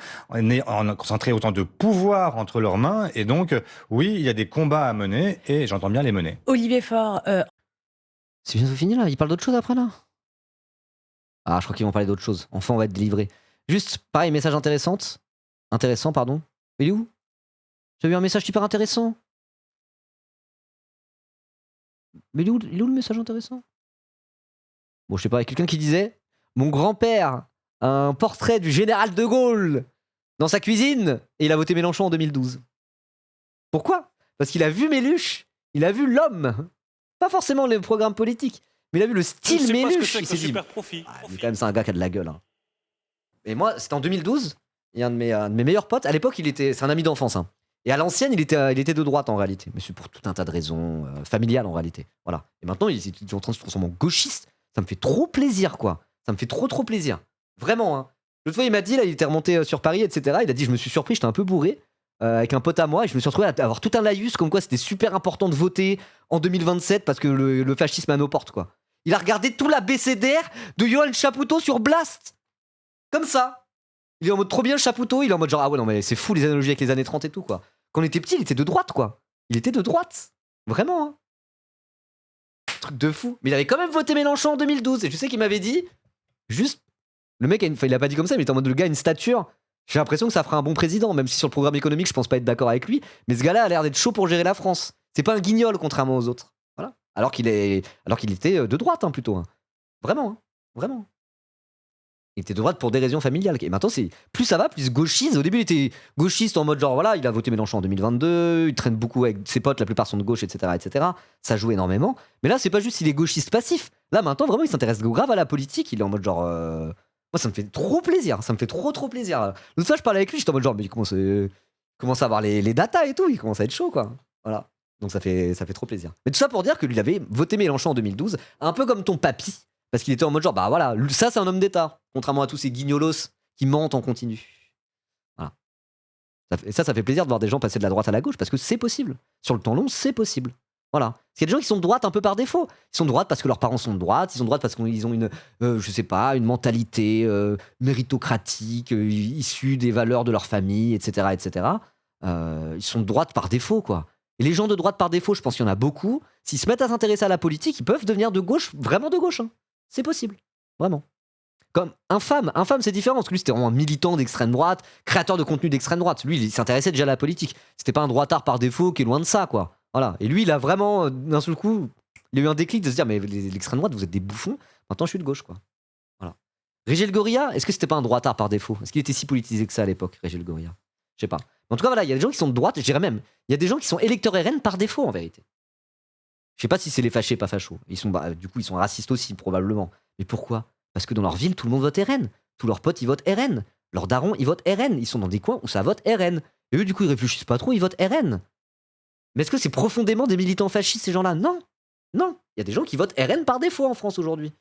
concentré autant de pouvoir entre leurs mains. Et donc, oui, il y a des combats à mener et j'entends bien les mener. Olivier Faure, C'est bientôt fini là. Ils parlent d'autre chose après là. Ah, je crois qu'ils vont parler d'autre chose. Enfin, on va être délivré. Juste, pareil, message intéressant, pardon. Il est où? J'ai vu un message super intéressant. Mais il est où le message intéressant? Bon, je sais pas, il y a quelqu'un qui disait mon grand-père a un portrait du général de Gaulle dans sa cuisine et il a voté Mélenchon en 2012. Pourquoi? Parce qu'il a vu Méluche, il a vu l'homme. Pas forcément les programmes politiques, mais il a vu le Je ne style sais pas ce que Méluche. c'est Il que s'est ce dit, super profit. ah, mais quand même, c'est un gars qui a de la gueule. Hein. Et moi, c'était en 2012. Il y a un de mes meilleurs potes. À l'époque, c'est un ami d'enfance. Hein. Et à l'ancienne, il était de droite en réalité. Mais c'est pour tout un tas de raisons familiales en réalité. Voilà. Et maintenant, il est en train de se transformer en gauchiste. Ça me fait trop plaisir, quoi. Ça me fait trop plaisir. Vraiment. Hein. L'autre fois, il m'a dit, là, il était remonté sur Paris, etc. Il a dit, je me suis surpris, j'étais un peu bourré. Avec un pote à moi et je me suis retrouvé à avoir tout un laïus comme quoi c'était super important de voter en 2027 parce que le fascisme est à nos portes, quoi. Il a regardé tout l'abécédaire de Johan Chapoutot sur Blast comme ça. Il est en mode trop bien Chapoutot, il est en mode genre ah ouais non mais c'est fou les analogies avec les années 30 et tout, quoi. Quand on était petit il était de droite, quoi. Il était de droite, vraiment, hein. Truc de fou. Mais il avait quand même voté Mélenchon en 2012 et je sais qu'il m'avait dit juste le mec il a pas dit comme ça mais il était en mode le gars a une stature. J'ai l'impression que ça fera un bon président, même si sur le programme économique, je pense pas être d'accord avec lui. Mais ce gars-là a l'air d'être chaud pour gérer la France. C'est pas un guignol, contrairement aux autres. Voilà. Alors qu'il était de droite, hein, plutôt. Hein. Vraiment. Hein. Vraiment. Il était de droite pour des raisons familiales. Et maintenant, plus ça va, plus gauchiste. Au début, il était gauchiste en mode genre, voilà, il a voté Mélenchon en 2022, il traîne beaucoup avec ses potes, la plupart sont de gauche, etc., etc. Ça joue énormément. Mais là, c'est pas juste il est gauchiste passif. Là, maintenant, vraiment, il s'intéresse grave à la politique. Il est en mode genre. Moi, ça me fait trop plaisir. Ça me fait trop plaisir. L'autre fois, je parlais avec lui, j'étais en mode genre, mais il commence à avoir les datas et tout. Il commence à être chaud, quoi. Voilà. Donc, ça fait trop plaisir. Mais tout ça pour dire que lui, il avait voté Mélenchon en 2012, un peu comme ton papy. Parce qu'il était en mode genre, bah voilà, ça c'est un homme d'État, contrairement à tous ces guignolos qui mentent en continu. Voilà. Ça fait plaisir de voir des gens passer de la droite à la gauche, parce que c'est possible. Sur le temps long, c'est possible. Voilà. Parce qu'il y a des gens qui sont de droite un peu par défaut. Ils sont de droite parce que leurs parents sont de droite, ils sont de droite parce qu'ils ont je sais pas, une mentalité méritocratique, issue des valeurs de leur famille, etc., etc. Ils sont de droite par défaut, quoi. Et les gens de droite par défaut, je pense qu'il y en a beaucoup. S'ils se mettent à s'intéresser à la politique, ils peuvent devenir de gauche, vraiment de gauche. Hein. C'est possible, vraiment. Comme Infâme, c'est différent, parce que lui c'était vraiment un militant d'extrême droite, créateur de contenu d'extrême droite. Lui, il s'intéressait déjà à la politique. C'était pas un droitard par défaut qui est loin de ça, quoi. Voilà. Et lui, il a vraiment, d'un seul coup, il a eu un déclic de se dire, mais l'extrême droite, vous êtes des bouffons. Maintenant, je suis de gauche, quoi. Voilà. Régel Gorilla, est-ce que c'était pas un droitard par défaut? Est-ce qu'il était si politisé que ça à l'époque, Régel Gorilla? Je sais pas. En tout cas, voilà, il y a des gens qui sont de droite, je dirais même, il y a des gens qui sont électeurs RN par défaut, en vérité. Je sais pas si c'est les fâchés, pas fachos. Du coup, ils sont racistes aussi, probablement. Mais pourquoi? Parce que dans leur ville, tout le monde vote RN. Tous leurs potes, ils votent RN. Leurs darons, ils votent RN. Ils sont dans des coins où ça vote RN. Et eux, du coup, ils réfléchissent pas trop, ils votent RN. Mais est-ce que c'est profondément des militants fascistes, ces gens-là? Non. Non. Il y a des gens qui votent RN par défaut en France aujourd'hui.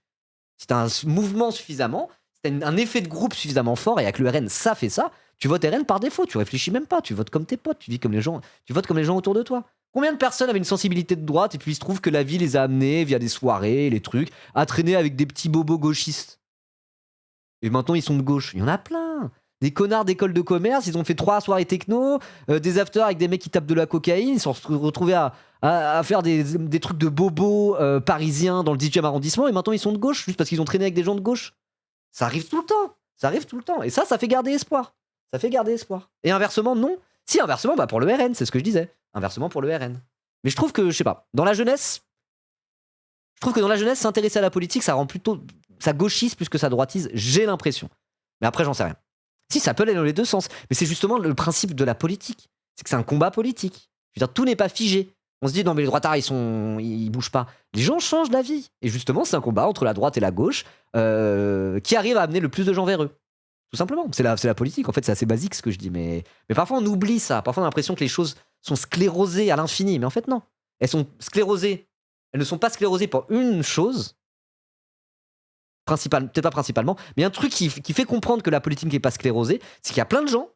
Si t'as un mouvement suffisamment, si t'as un effet de groupe suffisamment fort, et avec le RN, ça fait ça, tu votes RN par défaut. Tu réfléchis même pas. Tu votes comme tes potes. Tu vis comme les gens. Tu votes comme les gens autour de toi. Combien de personnes avaient une sensibilité de droite et puis il se trouve que la vie les a amenés via des soirées, les trucs, à traîner avec des petits bobos gauchistes. Et maintenant ils sont de gauche. Il y en a plein. Des connards d'école de commerce, ils ont fait 3 soirées techno, des afters avec des mecs qui tapent de la cocaïne, ils se sont retrouvés à faire des trucs de bobos parisiens dans le 18e arrondissement et maintenant ils sont de gauche juste parce qu'ils ont traîné avec des gens de gauche. Ça arrive tout le temps. Ça arrive tout le temps. Et ça fait garder espoir. Ça fait garder espoir. Et inversement, non. Si, inversement, bah pour le RN, c'est ce que je disais. Inversement pour le RN. Mais je trouve que, je sais pas, dans la jeunesse, s'intéresser à la politique, ça rend plutôt, ça gauchise plus que ça droitise, j'ai l'impression. Mais après, j'en sais rien. Si, ça peut aller dans les deux sens. Mais c'est justement le principe de la politique. C'est que c'est un combat politique. Je veux dire, tout n'est pas figé. On se dit, non, mais les droitards, ils bougent pas. Les gens changent d'avis. Et justement, c'est un combat entre la droite et la gauche qui arrive à amener le plus de gens vers eux. Tout simplement. C'est la politique. En fait, c'est assez basique ce que je dis. Mais parfois, on oublie ça. Parfois, on a l'impression que les choses sont sclérosées à l'infini. Mais en fait, non. Elles sont sclérosées. Elles ne sont pas sclérosées pour une chose. Peut-être pas principalement. Mais un truc qui fait comprendre que la politique n'est pas sclérosée, c'est qu'il y a plein de gens,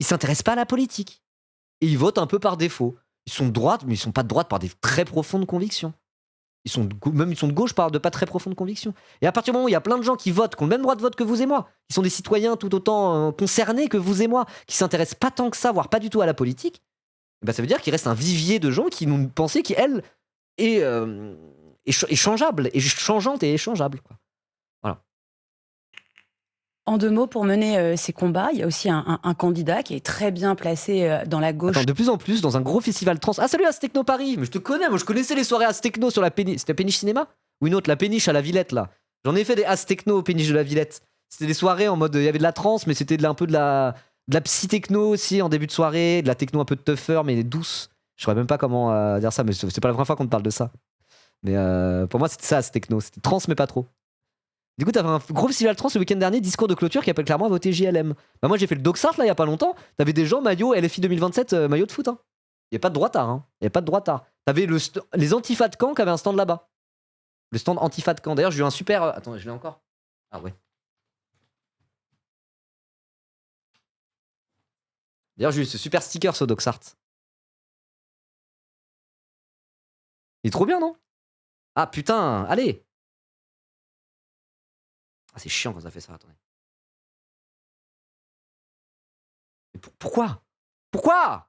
ils s'intéressent pas à la politique. Et ils votent un peu par défaut. Ils sont de droite, mais ils sont pas de droite par des très profondes convictions. Ils sont de gauche par de pas très profondes convictions. Et à partir du moment où il y a plein de gens qui votent, qui ont le même droit de vote que vous et moi, qui sont des citoyens tout autant concernés que vous et moi, qui s'intéressent pas tant que ça, voire pas du tout à la politique, bah ça veut dire qu'il reste un vivier de gens qui nous pensaient qu'elle est changeable, et changeante et échangeable. Quoi. Voilà. En 2 mots, pour mener ces combats, il y a aussi un candidat qui est très bien placé dans la gauche. Attends, de plus en plus, dans un gros festival trans. Ah, salut Aztechno Paris. Mais je te connais, moi je connaissais les soirées Aztechno sur la péniche. C'était Péniche Cinéma? Ou une autre, la péniche à la Villette, là. J'en ai fait des Aztechno au péniche de la Villette. C'était des soirées en mode. Il y avait de la trance, mais c'était un peu de la psy-techno aussi en début de soirée. De la techno un peu de tougher, mais douce. Je saurais même pas comment dire ça, mais c'est pas la première fois qu'on te parle de ça. Mais pour moi, c'était ça, Aztechno. C'était trans, mais pas trop. Du coup, t'avais un gros festival trans le week-end dernier, discours de clôture qui appelle clairement à voter JLM. Bah, moi, j'ai fait le Doxart là il y a pas longtemps. T'avais des gens maillot LFI 2027, maillot de foot. Hein. Il y a pas de droitard. Hein. Il y a pas de droitard. T'avais les Antifa de Caen qui avaient un stand là-bas. Le stand Antifa de Caen. D'ailleurs, j'ai eu un super. Attends, je l'ai encore. Ah ouais. D'ailleurs, j'ai eu ce super sticker au Doxart. Il est trop bien, non? Ah putain, allez! Ah, c'est chiant quand ça fait ça, attendez. Mais pourquoi? Pourquoi?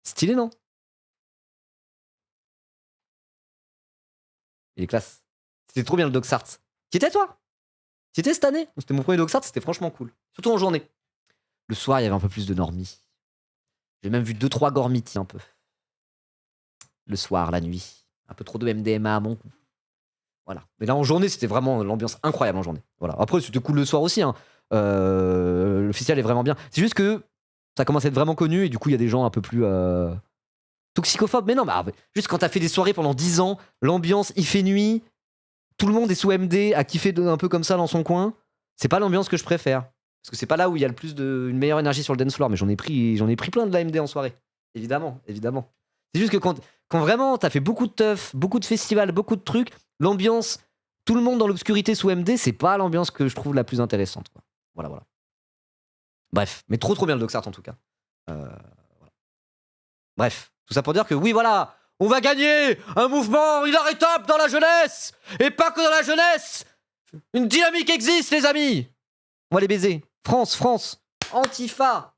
Stylé, non? Il est classe. C'était trop bien le Docsart. Qui étais toi? Qui étais cette année? C'était mon premier Docsart, c'était franchement cool. Surtout en journée. Le soir, il y avait un peu plus de normies. J'ai même vu 2-3 gormitis un peu. Le soir, la nuit. Un peu trop de MDMA à mon goût. Voilà. Mais là, en journée, c'était vraiment l'ambiance incroyable en journée. Voilà. Après, c'était cool le soir aussi. Hein. L'officiel est vraiment bien. C'est juste que ça commence à être vraiment connu et du coup, il y a des gens un peu plus toxicophobes. Mais non, juste quand t'as fait des soirées pendant 10 ans, l'ambiance, il fait nuit, tout le monde est sous MD, à kiffer un peu comme ça dans son coin. C'est pas l'ambiance que je préfère. Parce que c'est pas là où il y a une meilleure énergie sur le dance floor. Mais j'en ai pris plein de la MD en soirée. Évidemment. C'est juste que quand vraiment t'as fait beaucoup de teuf, beaucoup de festivals, beaucoup de trucs, l'ambiance, tout le monde dans l'obscurité sous MD, c'est pas l'ambiance que je trouve la plus intéressante. Quoi. Voilà. Bref, mais trop bien le Docsart en tout cas. Voilà. Bref, tout ça pour dire que oui, voilà, on va gagner un mouvement inarrêtable dans la jeunesse et pas que dans la jeunesse. Une dynamique existe, les amis. On va les baiser. France, Antifa.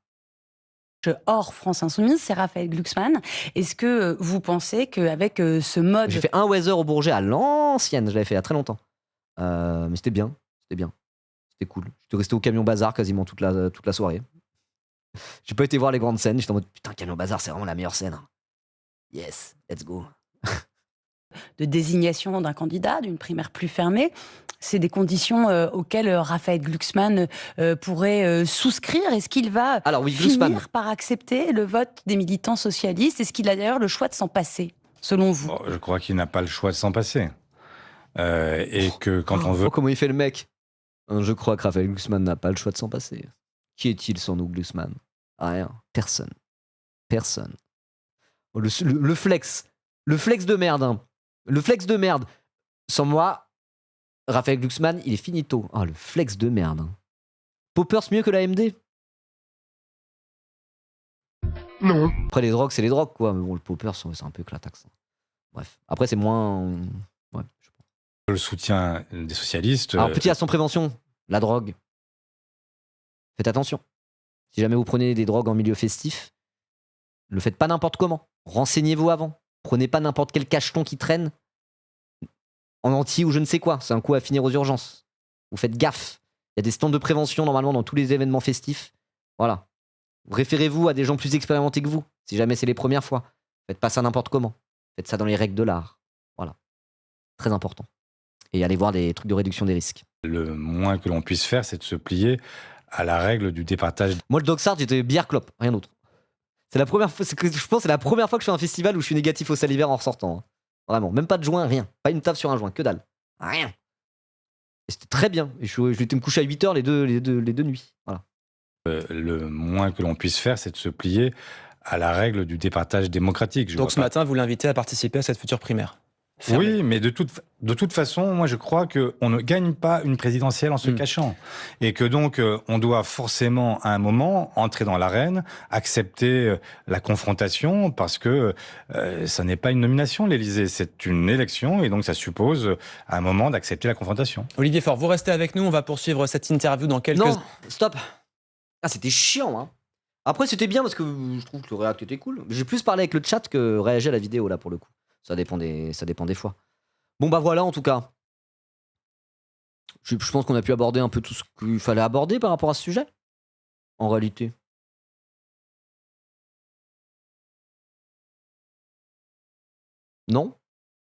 Hors France Insoumise, c'est Raphaël Glucksmann. Est-ce que vous pensez qu'avec ce mode... J'ai fait un Weather au Bourget à l'ancienne, je l'avais fait il y a très longtemps. Mais c'était bien. C'était cool. J'étais resté au Camion Bazar quasiment toute la soirée. J'ai pas été voir les grandes scènes, j'étais en mode putain, Camion Bazar, c'est vraiment la meilleure scène. Yes, let's go. de désignation d'un candidat, d'une primaire plus fermée. C'est des conditions auxquelles Raphaël Glucksmann pourrait souscrire. Est-ce qu'il va finir par accepter le vote des militants socialistes? Est-ce qu'il a d'ailleurs le choix de s'en passer, selon vous? Je crois qu'il n'a pas le choix de s'en passer. Et que quand on veut... Oh, comment il fait le mec? Je crois que Raphaël Glucksmann n'a pas le choix de s'en passer. Qui est-il sans nous, Glucksmann? Rien. Personne. Oh, le flex. Le flex de merde. Hein. Le flex de merde. Sans moi, Raphaël Glucksmann, il est finito. Ah, le flex de merde. Hein. Poppers mieux que la MD? Non. Après, les drogues, c'est les drogues, quoi. Mais bon, le Poppers, c'est un peu clatax. Bref. Après, c'est moins... Ouais, je pense. Le soutien des socialistes... Alors, petit action prévention. La drogue. Faites attention. Si jamais vous prenez des drogues en milieu festif, ne le faites pas n'importe comment. Renseignez-vous avant. Prenez pas n'importe quel cacheton qui traîne en anti ou je ne sais quoi. C'est un coup à finir aux urgences. Vous faites gaffe. Il y a des stands de prévention normalement dans tous les événements festifs. Voilà. Référez-vous à des gens plus expérimentés que vous, si jamais c'est les premières fois. Faites pas ça n'importe comment. Faites ça dans les règles de l'art. Voilà. Très important. Et allez voir des trucs de réduction des risques. Le moins que l'on puisse faire, c'est de se plier à la règle du départage. Moi, le Docsart, j'étais bière clope, rien d'autre. C'est la première fois, je pense que c'est la première fois que je fais un festival où je suis négatif au salivaire en ressortant. Hein. Vraiment, même pas de joint, rien. Pas une table sur un joint, que dalle. Rien. Et c'était très bien. Et je l'étais me coucher à 8h les deux nuits. Voilà. Le moins que l'on puisse faire, c'est de se plier à la règle du départage démocratique. Donc ce matin, vous l'invitez à participer à cette future primaire. Fermé. Oui, mais de toute façon, moi je crois qu'on ne gagne pas une présidentielle en se cachant. Et que donc on doit forcément à un moment entrer dans l'arène, accepter la confrontation, parce que ça n'est pas une nomination, l'Élysée, c'est une élection, et donc ça suppose à un moment d'accepter la confrontation. Olivier Faure, vous restez avec nous, on va poursuivre cette interview dans quelques... Non, stop. Ah, c'était chiant, hein. Après, c'était bien parce que je trouve que le réact était cool. J'ai plus parlé avec le chat que réagi à la vidéo, là, pour le coup. Ça dépend des fois. Bon, bah voilà, en tout cas. Je pense qu'on a pu aborder un peu tout ce qu'il fallait aborder par rapport à ce sujet. En réalité. Non?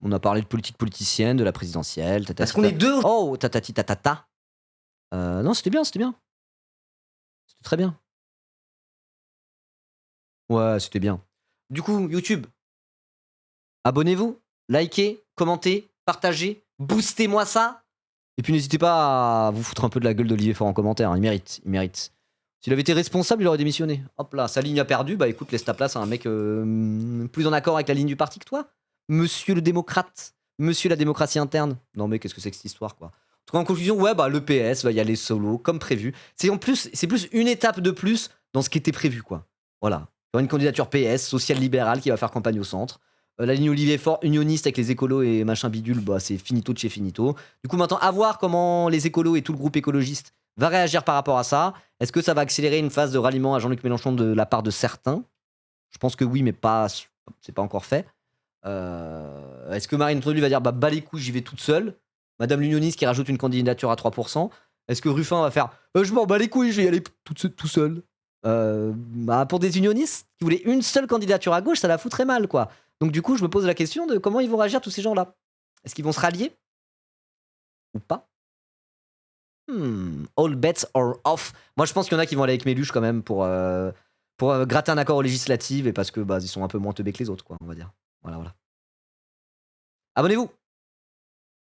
On a parlé de politique politicienne, de la présidentielle. Est-ce qu'on est deux? Oh, tatati tatata. Non, c'était bien. C'était très bien. Ouais, c'était bien. Du coup, YouTube. Abonnez-vous, likez, commentez, partagez, boostez-moi ça. Et puis n'hésitez pas à vous foutre un peu de la gueule d'Olivier Faure en commentaire, hein. Il mérite. S'il avait été responsable, il aurait démissionné. Hop là, sa ligne a perdu, bah écoute, laisse ta place à un mec plus en accord avec la ligne du parti que toi. Monsieur le démocrate, monsieur la démocratie interne. Non mais qu'est-ce que c'est que cette histoire, quoi. En tout cas, en conclusion, ouais, bah le PS va y aller solo, comme prévu. C'est plus une étape de plus dans ce qui était prévu, quoi. Voilà. Il y aura une candidature PS, social-libérale, qui va faire campagne au centre. La ligne Olivier Faure, unioniste avec les écolos et machin bidule, bah c'est finito de chez finito. Du coup, maintenant, à voir comment les écolos et tout le groupe écologiste va réagir par rapport à ça. Est-ce que ça va accélérer une phase de ralliement à Jean-Luc Mélenchon de la part de certains? Je pense que oui, mais c'est pas encore fait. Est-ce que Marine Le Pen va dire bah les couilles, j'y vais toute seule? Madame l'unioniste qui rajoute une candidature à 3%. Est-ce que Ruffin va faire je m'en bats les couilles, je vais y aller tout seul? Pour des unionistes qui voulaient une seule candidature à gauche, ça la foutrait mal, quoi. Donc du coup, je me pose la question de comment ils vont réagir tous ces gens-là. Est-ce qu'ils vont se rallier ou pas? All bets are off. Moi, je pense qu'il y en a qui vont aller avec Méluche quand même pour gratter un accord aux législatives et parce que ils sont un peu moins teubés que les autres, quoi, on va dire. Voilà. Abonnez-vous.